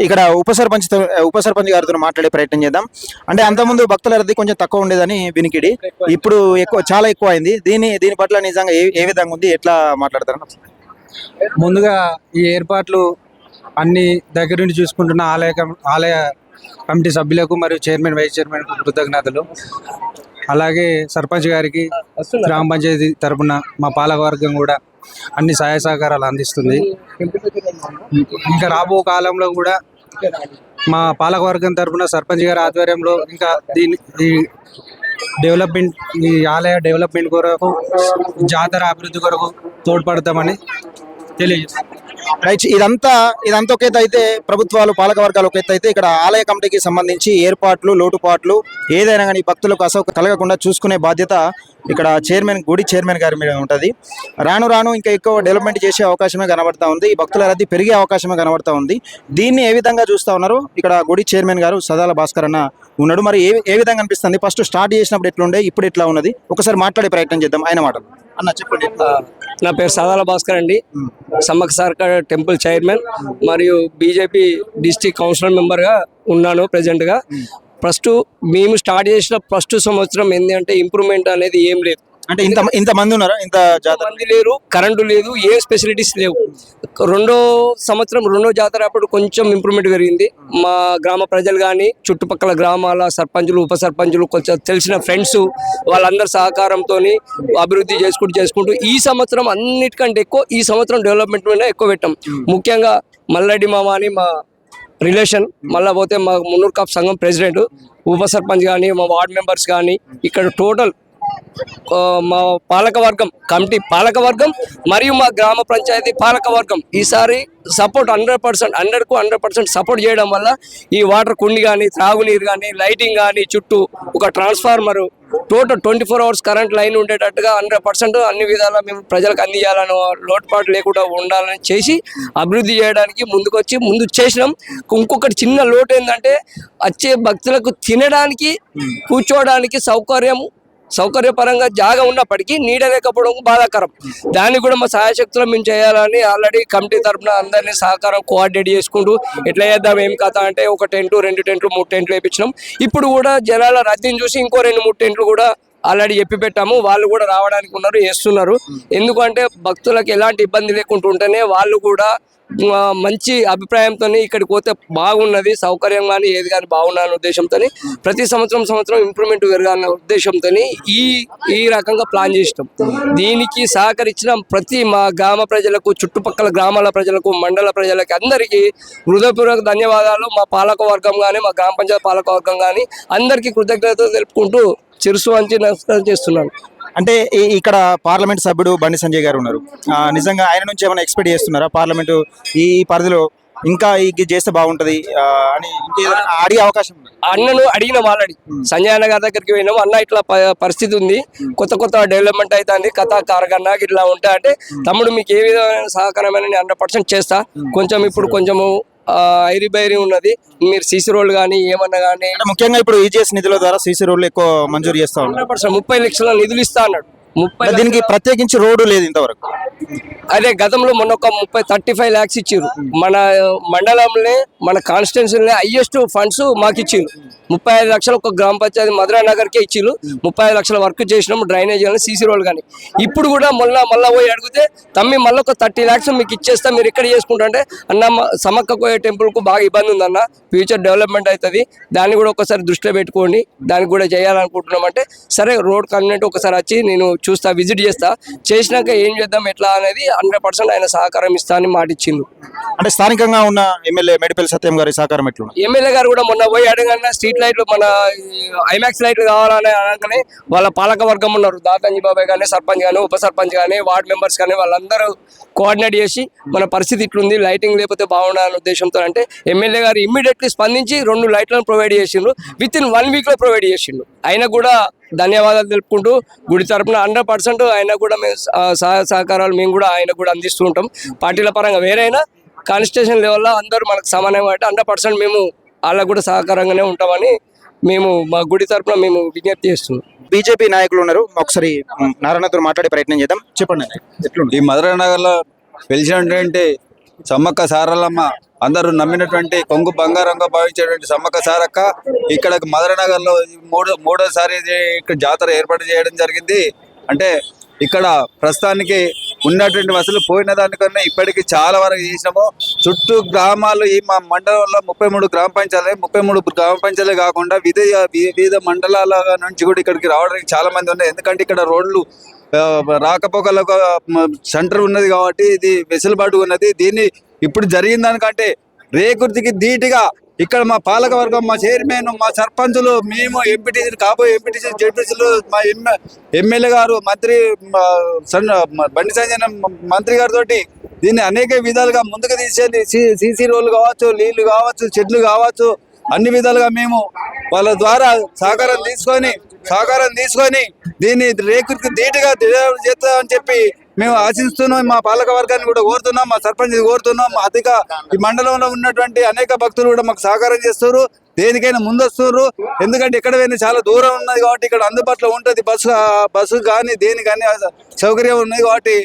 ఇక్కడ ఉప సర్పంచ్ గారితో మాట్లాడే ప్రయత్నం చేద్దాం. అంటే అంతకుముందు భక్తుల రద్దీ కొంచెం తక్కువ ఉండేదని వినికిడి, ఇప్పుడు చాలా ఎక్కువ అయింది. దీని పట్ల నిజంగా ఏ విధంగా ఉంది, ఎట్లా మాట్లాడతారు? ముందుగా ఈ ఏర్పాట్లు అన్ని దగ్గర నుండి చూసుకుంటున్న ఆలయ కమిటీ సభ్యులకు మరియు చైర్మన్, వైస్ చైర్మన్ కృతజ్ఞతలు. అలాగే సర్పంచ్ గారికి, గ్రామ పంచాయతీ తరపున మా పాలకవర్గం కూడా అన్ని సహాయ సహకారాలు అందిస్తుంది. ఇంకా రాబో కాలంలో కూడా మా పాలకవర్గం తరపున సర్పంచ్ గారి ఆధ్వర్యంలో ఇంకా ఈ డెవలప్మెంట్, ఈ ఆలయ డెవలప్మెంట్ కొరకు, జాతర అభివృద్ధి కొరకు తోడ్పడతామని తెలియజేస్తాం. రైట్, ఇదంతా ఒక ఎత్తు అయితే, ప్రభుత్వాలు పాలక వర్గాలు ఒక ఎత్తు అయితే, ఇక్కడ ఆలయ కమిటీకి సంబంధించి ఏర్పాట్లు, లోటుపాట్లు ఏదైనా కానీ భక్తులకు అసౌకర్యం కలగకుండా చూసుకునే బాధ్యత ఇక్కడ గుడి చైర్మన్ గారి మీద ఉంటుంది. రాను ఇంకా ఎక్కువ డెవలప్మెంట్ చేసే అవకాశమే కనబడతా ఉంది. భక్తుల రద్దీ పెరిగే అవకాశమే కనబడతా ఉంది. దీన్ని ఏ విధంగా చూస్తా ఉన్నారు? ఇక్కడ గుడి చైర్మన్ గారు సదాల భాస్కర్ అన్న ఉన్నాడు. మరి ఏ విధంగా అనిపిస్తుంది? ఫస్ట్ స్టార్ట్ చేసినప్పుడు ఎట్లుండే, ఇప్పుడు ఎట్లా ఉన్నది? ఒకసారి మాట్లాడే ప్రయత్నం చేద్దాం ఆయన మాటలు. అన్న చెప్పండి. నా పేరు సదాల భాస్కర్ అండి, సమ్మక్క సారక్క టెంపుల్ చైర్మన్ మరియు బీజేపీ డిస్ట్రిక్ట్ కౌన్సిలర్ మెంబర్గా ఉన్నాను ప్రెజెంట్గా. ఫస్ట్ మేము స్టార్ట్ చేసిన ఫస్ట్ సంవత్సరం ఏంటి అంటే ఇంప్రూవ్మెంట్ అనేది ఏం లేదు. అంటే ఇంత మంది ఉన్నారా? మంది లేరు, కరెంటు లేదు, ఏ ఫెసిలిటీస్ లేవు. రెండో జాతర అప్పుడు కొంచెం ఇంప్రూవ్మెంట్ పెరిగింది. మా గ్రామ ప్రజలు కానీ, చుట్టుపక్కల గ్రామాల సర్పంచులు, ఉప సర్పంచులు, కొంచెం తెలిసిన ఫ్రెండ్స్ వాళ్ళందరి సహకారంతో అభివృద్ధి చేసుకుంటూ ఈ సంవత్సరం అన్నిటికంటే ఎక్కువ ఈ సంవత్సరం డెవలప్మెంట్ మీద ఎక్కువ పెట్టాం. ముఖ్యంగా మల్లారెడ్డి మామ అని మా రిలేషన్, మళ్ళీ పోతే మా మున్నూరు కాపు సంఘం ప్రెసిడెంట్, ఉప సర్పంచ్ కానీ, మా వార్డ్ మెంబర్స్ కానీ, ఇక్కడ టోటల్ మా పాలకవర్గం, కమిటీ పాలకవర్గం మరియు మా గ్రామ పంచాయతీ పాలకవర్గం ఈసారి సపోర్ట్ 100% సపోర్ట్ చేయడం వల్ల ఈ వాటర్ కుండి కానీ, త్రాగునీరు కానీ, లైటింగ్ కానీ, చుట్టూ ఒక transformer, total 24 hours current line ఉండేటట్టుగా 100% అన్ని విధాలా మేము ప్రజలకు అందించాలని, లోటుపాటు లేకుండా ఉండాలని చేసి అభివృద్ధి చేయడానికి ముందు చేసినాం. ఇంకొకటి చిన్న లోటు ఏంటంటే వచ్చే భక్తులకు తినడానికి, కూర్చోవడానికి సౌకర్యపరంగా జాగా ఉన్నప్పటికీ నీడ లేకపోవడం బాధాకరం. దాన్ని కూడా మా సహాయశక్తులు మేము చేయాలని ఆల్రెడీ కమిటీ తరఫున అందరినీ సహకారం కోఆర్డినేట్ చేసుకుంటూ ఎట్లా చేద్దాం ఏం కథ అంటే ఒక టెంట్, 2 టెంట్లు, 3 టెంట్లు వేయించినాం. ఇప్పుడు కూడా జనాల రద్దీని చూసి ఇంకో 2-3 టెంట్లు కూడా ఆల్రెడీ చెప్పి పెట్టాము. వాళ్ళు కూడా రావడానికి ఉన్నారు, చేస్తున్నారు. ఎందుకంటే భక్తులకు ఎలాంటి ఇబ్బంది లేకుండా ఉంటేనే వాళ్ళు కూడా మంచి అభిప్రాయంతో ఇక్కడికి పోతే బాగున్నది, సౌకర్యం కానీ ఏది కానీ బాగున్నాయనే ఉద్దేశంతో ప్రతి సంవత్సరం ఇంప్రూవ్మెంట్ పెరగాలనే ఉద్దేశంతో ఈ రకంగా ప్లాన్ చేసినాం. దీనికి సహకరించిన ప్రతి మా గ్రామ ప్రజలకు, చుట్టుపక్కల గ్రామాల ప్రజలకు, మండల ప్రజలకి అందరికీ హృదయపూర్వక ధన్యవాదాలు. మా పాలకవర్గం కానీ, మా గ్రామ పంచాయతీ పాలకవర్గం కానీ అందరికీ కృతజ్ఞతలు తెలుపుకుంటూ చిరుసు వంచి నమస్కారం చేస్తున్నాను. అంటే ఇక్కడ పార్లమెంట్ సభ్యుడు బండి సంజయ్ గారు ఉన్నారు. నిజంగా ఆయన నుంచి ఏమైనా ఎక్స్పెక్ట్ చేస్తున్నారా? పార్లమెంటు ఈ పరిధిలో ఇంకా ఇది చేస్తే బాగుంటది అని అడిగే అవకాశం ఉంది? అన్నను అడిగిన ఆల్రెడీ సంజయ్ అన్న గారి దగ్గరికి పోయినాం. అన్న ఇట్లా పరిస్థితి ఉంది, కొత్త డెవలప్మెంట్ అవుతుంది, కథా కారకన్నా ఇట్లా ఉంటా అంటే, తమ్ముడు మీకు ఏ విధమైన సహకారమైన 100% చేస్తా. కొంచెం కొంచెము ఐరిబైరి ఉన్నది, మీరు సీసీ రోడ్లు కానీ ఏమన్నా కానీ, ముఖ్యంగా ఇప్పుడు ఈజీఎస్ నిధుల ద్వారా సీసీ రోడ్లు ఎక్కువ మంజూరు చేస్తా ఉన్నారు. 30 లక్షల నిధులు ఇస్తా అన్నాడు. దీనికి ప్రత్యేకించి రోడ్డు లేదు ఇంతవరకు. అదే గతంలో మొన్న ఒక 35 lakhs ఇచ్చారు. మన మండలంలో, మన కాన్స్టిట్యున్సీలో హైయెస్ట్ ఫండ్స్ మాకు ఇచ్చారు. 35 లక్షలు ఒక గ్రామ పంచాయతీ మధురానగర్కే ఇచ్చిరు. 35 లక్షల వర్క్ చేసినాము, డ్రైనేజ్ కానీ, సీసీ రోడ్ కానీ. ఇప్పుడు కూడా మళ్ళీ పోయి అడిగితే, తమ్మి మళ్ళీ ఒక 30 lakhs మీకు ఇచ్చేస్తా, మీరు ఎక్కడ చేసుకుంటే, అన్న సమ్మక్క టెంపుల్కు బాగా ఇబ్బంది ఉందన్న, ఫ్యూచర్ డెవలప్మెంట్ అవుతుంది, దాన్ని కూడా ఒకసారి దృష్టిలో పెట్టుకోండి, దానికి కూడా చేయాలనుకుంటున్నామంటే, సరే రోడ్ కన్వీనెంట్ ఒకసారి వచ్చి నేను చూస్తా, విజిట్ చేసినాక ఏం చేద్దాం ఎట్లా అనేది 100% ఆయన సహకారం ఇస్తా అని మాట ఇచ్చిండు. అంటే స్థానికంగా ఉన్న ఎమ్మెల్యే మేడిపల్లి సత్యం గారి సహకారం ఎట్లా? ఎమ్మెల్యే గారు కూడా మొన్న పోయి అడగన్నా స్ట్రీట్ లైట్లు, మన ఐమాక్స్ లైట్లు కావాలని అనగానే వాళ్ళ పాలక వర్గం ఉన్నారు, దాతంజీ బాబాయ్ కానీ, సర్పంచ్ కానీ, ఉప సర్పంచ్ కానీ, వార్డ్ మెంబర్స్ కానీ, వాళ్ళందరూ కోఆర్డినేట్ చేసి మన పరిస్థితి ఇట్లుంది, లైటింగ్ లేకపోతే బాగుండాలనే ఉద్దేశంతో అంటే ఎమ్మెల్యే గారు ఇమ్మీడియట్లీ స్పందించి 2 లైట్లను ప్రొవైడ్ చేసిండ్రు. విత్ ఇన్ 1 week లో ప్రొవైడ్ చేసిండు. ఆయన కూడా ధన్యవాదాలు తెలుపుకుంటూ గుడి తరపున 100% ఆయన కూడా మేము సహాయ సహకారాలు మేము కూడా ఆయన కూడా అందిస్తూ ఉంటాం. పార్టీల పరంగా వేరైనా కాన్స్టిట్యూషన్ లెవెల్లో అందరూ మనకు సమానంగా అంటే 100% మేము వాళ్ళకు కూడా సహకారంగానే ఉంటామని మేము మా గుడి తరపున మేము విజ్ఞప్తి చేస్తున్నాం. బీజేపీ నాయకులు ఉన్నారు, ఒకసారి నారాయణతో మాట్లాడే ప్రయత్నం చేద్దాం. చెప్పండి ఎట్లుంది ఈ మధురనగర్లో వెలిసినటువంటి సమ్మక్క సారలమ్మ అందరూ నమ్మినటువంటి కొంగు బంగారంగా భావించేటువంటి సమ్మక్క సారక్క ఇక్కడ మధురనగర్లో మూడోసారి ఇక్కడ జాతర ఏర్పాటు చేయడం జరిగింది. అంటే ఇక్కడ ప్రస్తుతానికి ఉన్నటువంటి వసతులు పోయిన దానికన్నా ఇప్పటికీ చాలా వరకు చేసినాము. చుట్టూ గ్రామాలు ఈ మా మండలంలో 33 గ్రామ పంచాయతీలే కాకుండా వివిధ మండలాల నుంచి కూడా ఇక్కడికి రావడానికి చాలా మంది ఉన్నాయి. ఎందుకంటే ఇక్కడ రోడ్లు రాకపోకలకు సెంటర్ ఉన్నది కాబట్టి ఇది వెసులుబాటు ఉన్నది. దీన్ని ఇప్పుడు జరిగిన దానికంటే రేకుర్తికి ధీటుగా ఇక్కడ మా పాలక వర్గం, మా చైర్మన్, మా సర్పంచులు, మేము ఎంపీటీసీలు, కాబోయే ఎంపీటీసీ, జెడ్పీసీలు, మా ఎమ్మెల్యే గారు, మంత్రి బండి సంజయ్ మంత్రి గారితో దీన్ని అనేక విధాలుగా ముందుకు తీసేది. సీసీ రోడ్లు కావచ్చు, నీళ్లు కావచ్చు, చెట్లు కావచ్చు, అన్ని విధాలుగా మేము వాళ్ళ ద్వారా సహకారం తీసుకొని దీన్ని రేకుకి ధీటుగా చేస్తామని చెప్పి మేము ఆశిస్తున్నాం. మా పాలక వర్గాన్ని కూడా కోరుతున్నాం, మా సర్పంచ్ కోరుతున్నాం. ఈ మండలంలో ఉన్నటువంటి అనేక భక్తులు కూడా మాకు సహకారం చేస్తారు, దేనికైనా ముందొస్తున్నారు. ఎందుకంటే ఇక్కడ చాలా దూరం ఉన్నది కాబట్టి ఇక్కడ అందుబాటులో ఉంటుంది బస్సు కానీ దేనికని సౌకర్యం ఉన్నది కాబట్టి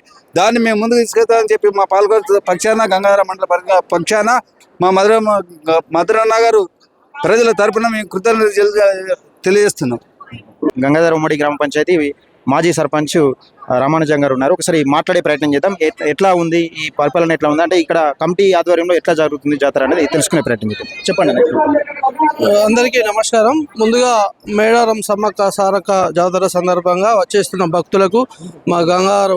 దాన్ని మేము ముందుకు తీసుకెళ్తామని చెప్పి మా పాలక పక్షాన, గంగాధర మండల పక్షాన, మా మధురనగర్ ప్రజల తరపున మేము కృతజ్ఞతలు తెలియజేస్తున్నాం. గంగాధర ఉమ్మడి గ్రామ పంచాయతీ మాజీ సర్పంచ్ రామానుజం గారు ఉన్నారు, ఒకసారి మాట్లాడే ప్రయత్నం చేద్దాం. ఎట్లా ఉంది ఈ పరిపాలన, ఎట్లా ఉంది అంటే ఇక్కడ కమిటీ ఆధ్వర్యంలో ఎట్లా జరుగుతుంది జాతర అనేది తెలుసుకునే ప్రయత్నం చేద్దాం. చెప్పండి. అందరికీ నమస్కారం. ముందుగా మేడారం సమ్మక్క సారక్క జాతర సందర్భంగా వచ్చేస్తున్న భక్తులకు, మా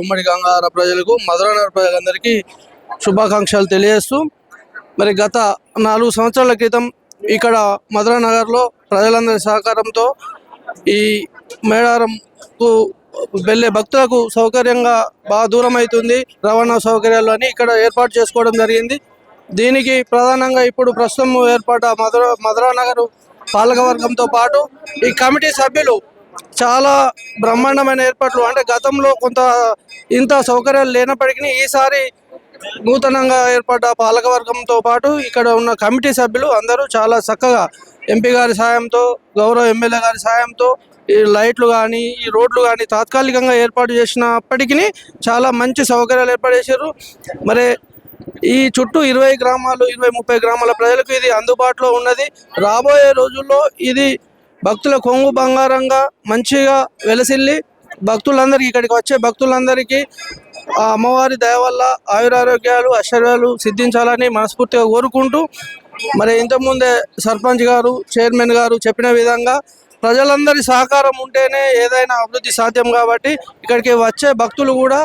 ఉమ్మడి గంగాధర ప్రజలకు, మధురనగర్ ప్రజలందరికీ శుభాకాంక్షలు తెలియజేస్తూ, మరి గత 4 సంవత్సరాల క్రితం ఇక్కడ మధురనగర్లో ప్రజలందరి సహకారంతో ఈ మేడారంకు వెళ్ళే భక్తులకు సౌకర్యంగా బాగా దూరం అవుతుంది, రవాణా సౌకర్యాలు అని ఇక్కడ ఏర్పాటు చేసుకోవడం జరిగింది. దీనికి ప్రధానంగా ఇప్పుడు ప్రస్తుతం ఏర్పాటు మధురనగర్ పాలకవర్గంతో పాటు ఈ కమిటీ సభ్యులు చాలా బ్రహ్మాండమైన ఏర్పాట్లు, అంటే గతంలో ఇంత సౌకర్యాలు లేనప్పటికీ ఈసారి నూతనంగా ఏర్పడ్డ పాలకవర్గంతో పాటు ఇక్కడ ఉన్న కమిటీ సభ్యులు అందరూ చాలా చక్కగా ఎంపీ గారి సాయంతో, గౌరవ ఎమ్మెల్యే గారి సాయంతో ఈ లైట్లు కానీ, ఈ రోడ్లు కానీ తాత్కాలికంగా ఏర్పాటు చేసినప్పటికీ చాలా మంచి సౌకర్యాలు ఏర్పాటు చేశారు. మరి ఈ చుట్టూ 20-30 గ్రామాల ప్రజలకు ఇది అందుబాటులో ఉన్నది. రాబోయే రోజుల్లో ఇది భక్తుల కొంగు బంగారంగా మంచిగా వెలసిల్లి భక్తులందరికీ, ఇక్కడికి వచ్చే భక్తులందరికీ ఆ అమ్మవారి దయ వల్ల ఆయురారోగ్యాలు, ఐశ్వర్యాలు సిద్ధించాలని మనస్ఫూర్తిగా కోరుకుంటూ, మరి ఇంతకుముందే సర్పంచ్ గారు, చైర్మన్ గారు చెప్పిన విధంగా ప్రజలందరి సహకారం ఉంటేనే ఏదైనా అభివృద్ధి సాధ్యం కాబట్టి ఇక్కడికి వచ్చే భక్తులు కూడా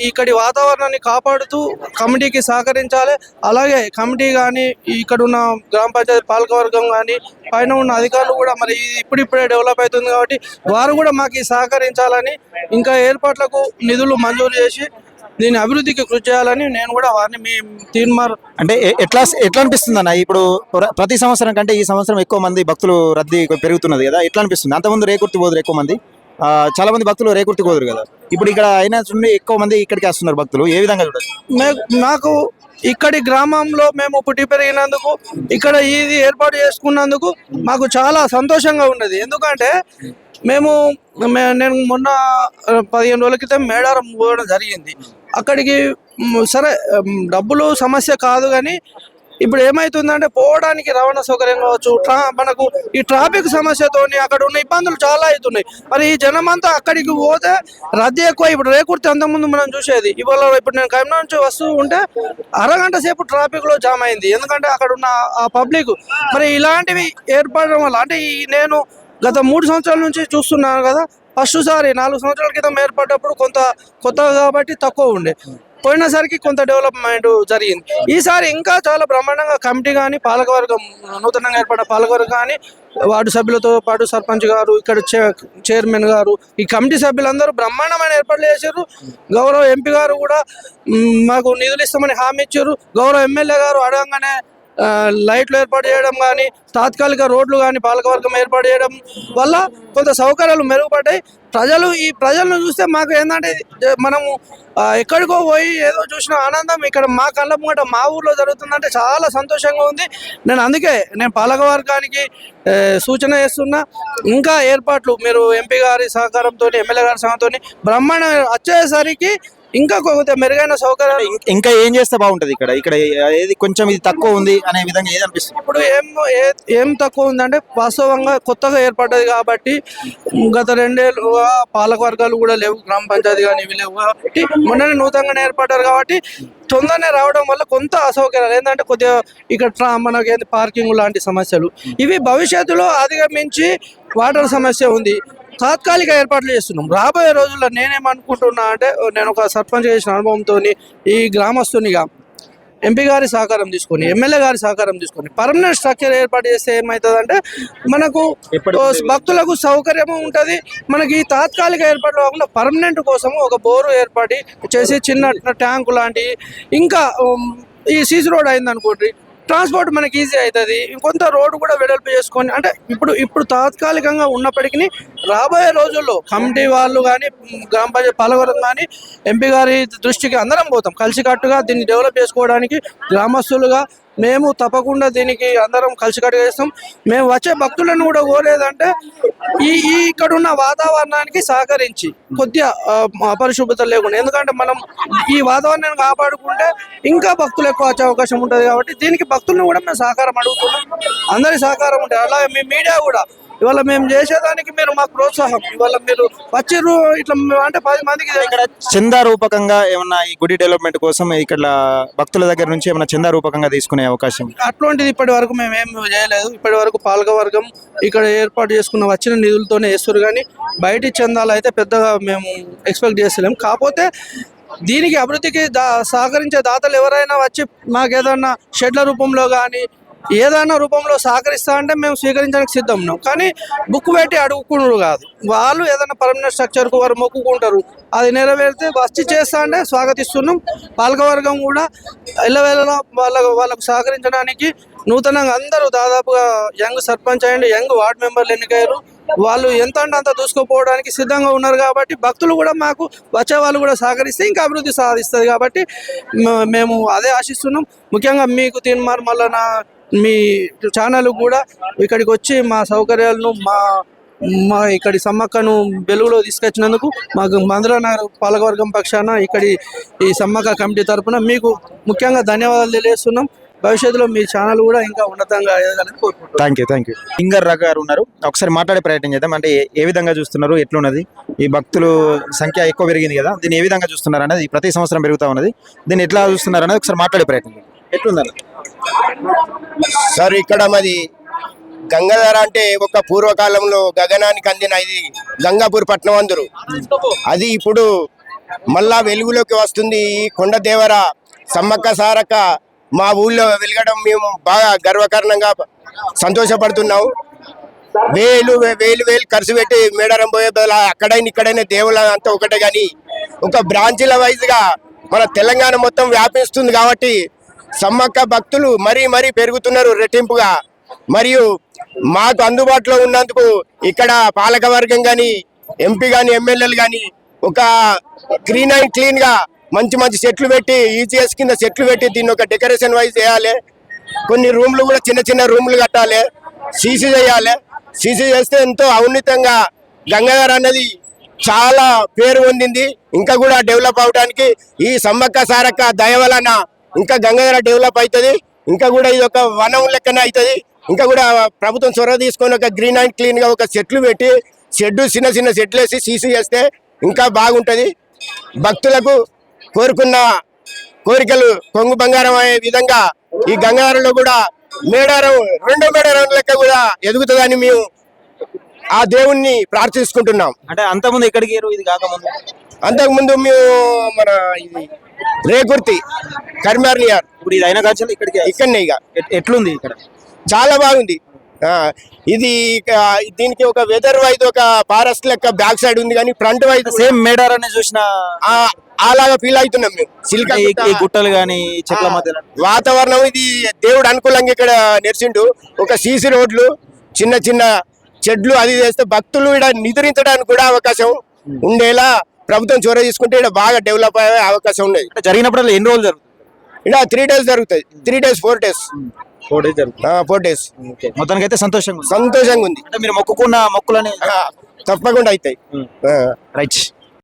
ఇక్కడి వాతావరణాన్ని కాపాడుతూ కమిటీకి సహకరించాలి. అలాగే కమిటీ కానీ, ఇక్కడ ఉన్న గ్రామ పంచాయతీ పాలకవర్గం కానీ, పైన ఉన్న అధికారులు కూడా మరి ఇప్పుడిప్పుడే డెవలప్ అవుతుంది కాబట్టి వారు కూడా మాకు సహకరించాలని, ఇంకా ఏర్పాట్లకు నిధులు మంజూరు చేసి దీని అభివృద్ధికి కృషి చేయాలని నేను కూడా వారిని మీ తీర్మానం. అంటే ఎట్లా అనిపిస్తుంది అన్న, ఇప్పుడు ప్రతి సంవత్సరం కంటే ఈ సంవత్సరం ఎక్కువ మంది భక్తులు రద్దీ పెరుగుతున్నది కదా, ఎట్లా అనిపిస్తుంది? అంతకుముందు రేకుర్తి పోదురు ఎక్కువ మంది, చాలా మంది భక్తులు రేకుర్తి పోదురు కదా, ఇప్పుడు ఇక్కడ అయినా నుండి ఎక్కువ మంది ఇక్కడికి వస్తున్నారు భక్తులు, ఏ విధంగా చూడదు? నాకు ఇక్కడి గ్రామంలో మేము పుట్టి పెరిగినందుకు, ఇక్కడ ఇది ఏర్పాటు చేసుకున్నందుకు మాకు చాలా సంతోషంగా ఉన్నది. ఎందుకంటే నేను మొన్న 15 రోజుల క్రితం మేడారం పోవడం జరిగింది. అక్కడికి సరే డబ్బులు సమస్య కాదు, కానీ ఇప్పుడు ఏమవుతుందంటే పోవడానికి రవాణా సౌకర్యం కావచ్చు, మనకు ఈ ట్రాఫిక్ సమస్యతోని అక్కడ ఉన్న ఇబ్బందులు చాలా అవుతున్నాయి. మరి ఈ జనమంతా అక్కడికి పోతే రద్దీ ఎక్కువ. ఇప్పుడు రేకుర్తి అంతకుముందు మనం చూసేది, ఇప్పుడు నేను కరీంనగర్ నుంచి వస్తూ ఉంటే అరగంట సేపు ట్రాఫిక్లో జామ్ అయింది, ఎందుకంటే అక్కడ ఉన్న ఆ పబ్లిక్. మరి ఇలాంటివి ఏర్పడడం వల్ల, అంటే నేను గత 3 సంవత్సరాల నుంచి చూస్తున్నాను కదా, ఫస్ట్ సారి 4 సంవత్సరాల క్రితం ఏర్పడ్డప్పుడు కొత్తగా కాబట్టి తక్కువ ఉండే, పోయినసరికి కొంత డెవలప్మెంట్ జరిగింది. ఈసారి ఇంకా చాలా బ్రహ్మాండంగా కమిటీ కానీ, పాలకవర్గం నూతనంగా ఏర్పడ్డ పాలకవర్గం కానీ, వార్డు సభ్యులతో పాటు సర్పంచ్ గారు, ఇక్కడ చైర్మన్ గారు, ఈ కమిటీ సభ్యులందరూ బ్రహ్మాండమైన ఏర్పాట్లు చేశారు. గౌరవ ఎంపీ గారు కూడా మాకు నిధులు ఇస్తామని హామీ ఇచ్చారు. గౌరవ ఎమ్మెల్యే గారు అడగంగానే లైట్లు ఏర్పాటు చేయడం కానీ తాత్కాలిక రోడ్లు కానీ పాలకవర్గం ఏర్పాటు చేయడం వల్ల కొంత సౌకర్యాలు మెరుగుపడ్డాయి. ఈ ప్రజలను చూస్తే మాకు ఏంటంటే మనము ఎక్కడికో పోయి ఏదో చూసిన ఆనందం ఇక్కడ మా కళ్ళ ముంగట మా ఊర్లో జరుగుతుందంటే చాలా సంతోషంగా ఉంది. నేను పాలకవర్గానికి సూచన చేస్తున్నా, ఇంకా ఏర్పాట్లు మీరు ఎంపీ గారి సహకారంతో ఎమ్మెల్యే గారి సహకారంతో బ్రహ్మాండ వచ్చేసరికి ఇంకా కొంత మెరుగైన సౌకర్యాలు ఇంకా ఏం చేస్తే బాగుంటది ఇక్కడ ఏది కొంచెం ఇది తక్కువ ఉంది అనే విధంగా ఏది అనిపిస్తుంది? ఇప్పుడు ఏం తక్కువ ఉందంటే వాస్తవంగా కొత్తగా ఏర్పడ్డది కాబట్టి గత 2 ఏళ్ళుగా పాలక వర్గాలు కూడా లేవు, గ్రామ పంచాయతీ కానీ ఇవి లేవు కాబట్టి మొన్ననే నూతనంగానే ఏర్పడ్డారు కాబట్టి తొందరనే రావడం వల్ల కొంత అసౌకర్యాలు ఏంటంటే కొద్దిగా ఇక్కడ మనకి పార్కింగ్ లాంటి సమస్యలు ఇవి భవిష్యత్తులో అధిగమించి వాటర్ సమస్య ఉంది. తాత్కాలిక ఏర్పాట్లు చేస్తున్నాం. రాబోయే రోజుల్లో నేనేమనుకుంటున్నా అంటే నేను ఒక సర్పంచ్ చేసిన అనుభవంతో ఈ గ్రామస్తునిగా ఎంపీ గారి సహకారం తీసుకొని ఎమ్మెల్యే గారి సహకారం తీసుకొని పర్మనెంట్ స్ట్రక్చర్ ఏర్పాటు చేస్తే ఏమవుతుందంటే మనకు భక్తులకు సౌకర్యము ఉంటుంది. మనకి తాత్కాలిక ఏర్పాట్లు కాకుండా పర్మనెంట్ కోసము ఒక బోరు ఏర్పాటు చేసి చిన్న ట్యాంకు లాంటి ఇంకా ఈ సీసీ రోడ్ అయిందనుకోండి ట్రాన్స్పోర్ట్ మనకి ఈజీ అవుతుంది. ఇంకొంత రోడ్డు కూడా వెడల్పు చేసుకొని అంటే ఇప్పుడు తాత్కాలికంగా ఉన్నప్పటికీ రాబోయే రోజుల్లో కమిటీ వాళ్ళు కానీ గ్రామ పంచాయతీ పాలకవర్గం కానీ ఎంపీ గారి దృష్టికి అందరం పోతాం కలిసికట్టుగా దీన్ని డెవలప్ చేసుకోవడానికి. గ్రామస్తులుగా మేము తప్పకుండా దీనికి అందరం కలిసికట్టుగా చేస్తాం. మేము వచ్చే భక్తులను కూడా కోరేదంటే ఇక్కడ ఉన్న వాతావరణానికి సహకరించి కొద్దిగా అపరిశుభ్రత లేకుండా, ఎందుకంటే మనం ఈ వాతావరణాన్ని కాపాడుకుంటే ఇంకా భక్తులు ఎక్కువ వచ్చే అవకాశం ఉంటుంది కాబట్టి దీనికి భక్తులను కూడా మేము సహకారం అడుగుతున్నాం. అందరి సహకారం ఉంటుంది. అలాగే మీ మీడియా కూడా ఇవాళ మేము చేసేదానికి మీరు మాకు ప్రోత్సాహం ఇవాళ మీరు వచ్చిర్రు ఇట్లా అంటే 10 మందికి ఇక్కడ చందా రూపకంగా ఏమన్నా ఈ గుడి డెవలప్మెంట్ కోసం ఇక్కడ భక్తుల దగ్గర నుంచి ఏమైనా చందా రూపకంగా తీసుకునే అవకాశం అట్లాంటిది ఇప్పటి వరకు మేము ఏం చేయలేదు. ఇప్పటి వరకు పాలకవర్గం ఇక్కడ ఏర్పాటు చేసుకున్న వచ్చిన నిధులతోనే వేస్తారు కానీ బయటి చందాలు అయితే పెద్దగా మేము ఎక్స్పెక్ట్ చేస్తలేము. కాకపోతే దీనికి అభివృద్ధికి సహకరించే దాతలు ఎవరైనా వచ్చి మాకు ఏదన్నా షెడ్ల రూపంలో కానీ ఏదైనా రూపంలో సహకరిస్తా అంటే మేము స్వీకరించడానికి సిద్ధం ఉన్నాం. కానీ బుక్ పెట్టి అడుగుకున్నారు కాదు, వాళ్ళు ఏదైనా పర్మనెంట్ స్ట్రక్చర్కు వారు మొక్కుకుంటారు, అది నెరవేరితే వచ్చి చేస్తా అంటే స్వాగతిస్తున్నాం. పాలకవర్గం కూడా ఎల్లవేళలా వాళ్ళకు సహకరించడానికి నూతనంగా అందరూ దాదాపుగా young sarpanch and young ward మెంబర్లు ఎన్నికయ్యారు. వాళ్ళు ఎంత అంటే అంత దూసుకుపోవడానికి సిద్ధంగా ఉన్నారు కాబట్టి భక్తులు కూడా మాకు వచ్చే వాళ్ళు కూడా సహకరిస్తే ఇంకా అభివృద్ధి సాధిస్తుంది కాబట్టి మేము అదే ఆశిస్తున్నాం. ముఖ్యంగా మీకు తీన్మార్ మల్లన్న మీ ఛానల్ కూడా ఇక్కడికి వచ్చి మా సౌకర్యాలను మా ఇక్కడి సమ్మక్కను వెలుగులో తీసుకొచ్చినందుకు మాకు మందురానగర్ పాలకవర్గం పక్షాన ఈ సమ్మక్క కమిటీ తరఫున మీకు ముఖ్యంగా ధన్యవాదాలు తెలియజేస్తున్నాం. భవిష్యత్తులో మీ ఛానల్ కూడా ఇంకా ఉన్నతంగా ఎదగాలని కోరుకుంటున్నాను. Thank you. సింగర్ గారు ఉన్నారు, ఒకసారి మాట్లాడే ప్రయత్నం చేద్దాం. అంటే ఏ విధంగా చూస్తున్నారు, ఎట్లున్నది ఈ భక్తులు సంఖ్య ఎక్కువ పెరిగింది కదా, దీన్ని ఏ విధంగా చూస్తున్నారు అనేది ప్రతి సంవత్సరం పెరుగుతూ ఉన్నది, దీన్ని ఎట్లా చూస్తున్నారు అనేది ఒకసారి మాట్లాడే ప్రయత్నం చేద్దాం. ఎట్లుందన్న సార్? ఇక్కడ మాది గంగాధర అంటే ఒక పూర్వకాలంలో గగనానికి అందిన ఇది గంగాపూర్ పట్నం అందరు, అది ఇప్పుడు మళ్ళా వెలుగులోకి వస్తుంది. ఈ కొండ దేవర సమ్మక్క సారక్క మా ఊళ్ళో వెలగడం మేము బాగా గర్వకారణంగా సంతోషపడుతున్నాం. వేలు ఖర్చు పెట్టి మేడారం పోయే బదులు అక్కడైనా ఇక్కడైనా దేవుళ్ళ అంతా ఒకటే, కానీ ఒక బ్రాంచీల వైజ్గా మన తెలంగాణ మొత్తం వ్యాపిస్తుంది కాబట్టి సమ్మక్క భక్తులు మరీ పెరుగుతున్నారు రెట్టింపుగా. మరియు మాకు అందుబాటులో ఉన్నందుకు ఇక్కడ పాలక వర్గం కానీ ఎంపీ కానీ ఎమ్మెల్యేలు కానీ ఒక క్లీన్ గా మంచి సెట్లు పెట్టి ఈజీఎస్ కింద సెట్లు పెట్టి దీన్ని ఒక డెకరేషన్ వైజ్ చేయాలి. కొన్ని రూమ్లు కూడా చిన్న రూమ్లు కట్టాలి, సీసీ చేయాలి. సీసీ చేస్తే ఎంతో ఔన్నతంగా గంగాధర అన్నది చాలా పేరు పొందింది. ఇంకా కూడా డెవలప్ అవడానికి ఈ సమ్మక్క సారక్క దయ వలన ఇంకా గంగాధర డెవలప్ అవుతుంది. ఇంకా కూడా ఇది ఒక వనం లెక్కన అవుతుంది. ఇంకా కూడా ప్రభుత్వం చొరవ తీసుకొని ఒక గ్రీన్ అండ్ క్లీన్ గా ఒక సెట్లు పెట్టి చిన్న సెట్లు వేసి సీసీ చేస్తే ఇంకా బాగుంటుంది. భక్తులకు కోరుకున్న కోరికలు కొంగు బంగారం అయ్యే విధంగా ఈ గంగాధరలో కూడా మేడారం 2వ మేడారం లెక్క కూడా ఎదుగుతుందని మేము ఆ దేవుణ్ణి ప్రార్థించుకుంటున్నాం. అంటే అంతకుముందు ఎక్కడికి ఇది కాకముందు అంతకుముందు మేము మన ఇది రేకుర్తి కర్మార్నియార్ ఇప్పుడు ఇది అయిన కాల్చలు ఇక్కడనే. ఇక ఎట్లుంది ఇక్కడ చాలా బాగుంది. ఇది దీనికి ఒక వెదర్ వైజ్ ఒక ఫారెస్ట్ లెక్క బ్యాక్ సైడ్ ఉంది కానీ ఫ్రంట్ వైజ్ సేమ్ మేడారాన్ని చూసిన అలాగా ఫీల్ అవుతున్నాం మేము సిల్కా ఈ గుట్టలు కానీ చెట్ల మధ్యలో వాతావరణం ఇది దేవుడు అనుకూలంగా ఇక్కడ నెరిసిండు. ఒక సీసీ రోడ్లు, చిన్న చిన్న చెట్లు అది చేస్తే భక్తులు ఇక్కడ నిద్రించడానికి కూడా అవకాశం ఉండేలా ప్రభుత్వం చొరవ తీసుకుంటే ఇక్కడ బాగా డెవలప్ అయ్యే అవకాశం ఉన్నది. జరిగినప్పుడు ఎన్ని రోజులు జరుగుతుంది? ఇక్కడ 3 days జరుగుతుంది. 3 days 4 days 4 days జరుగుతుంది. 4 days. మొత్తానికి అయితే సంతోషంగా ఉంది. సంతోషంగా ఉంది. అంటే మీరు మొక్కుకున్న మొక్కులని తప్పకుండా అవుతాయి. రైట్.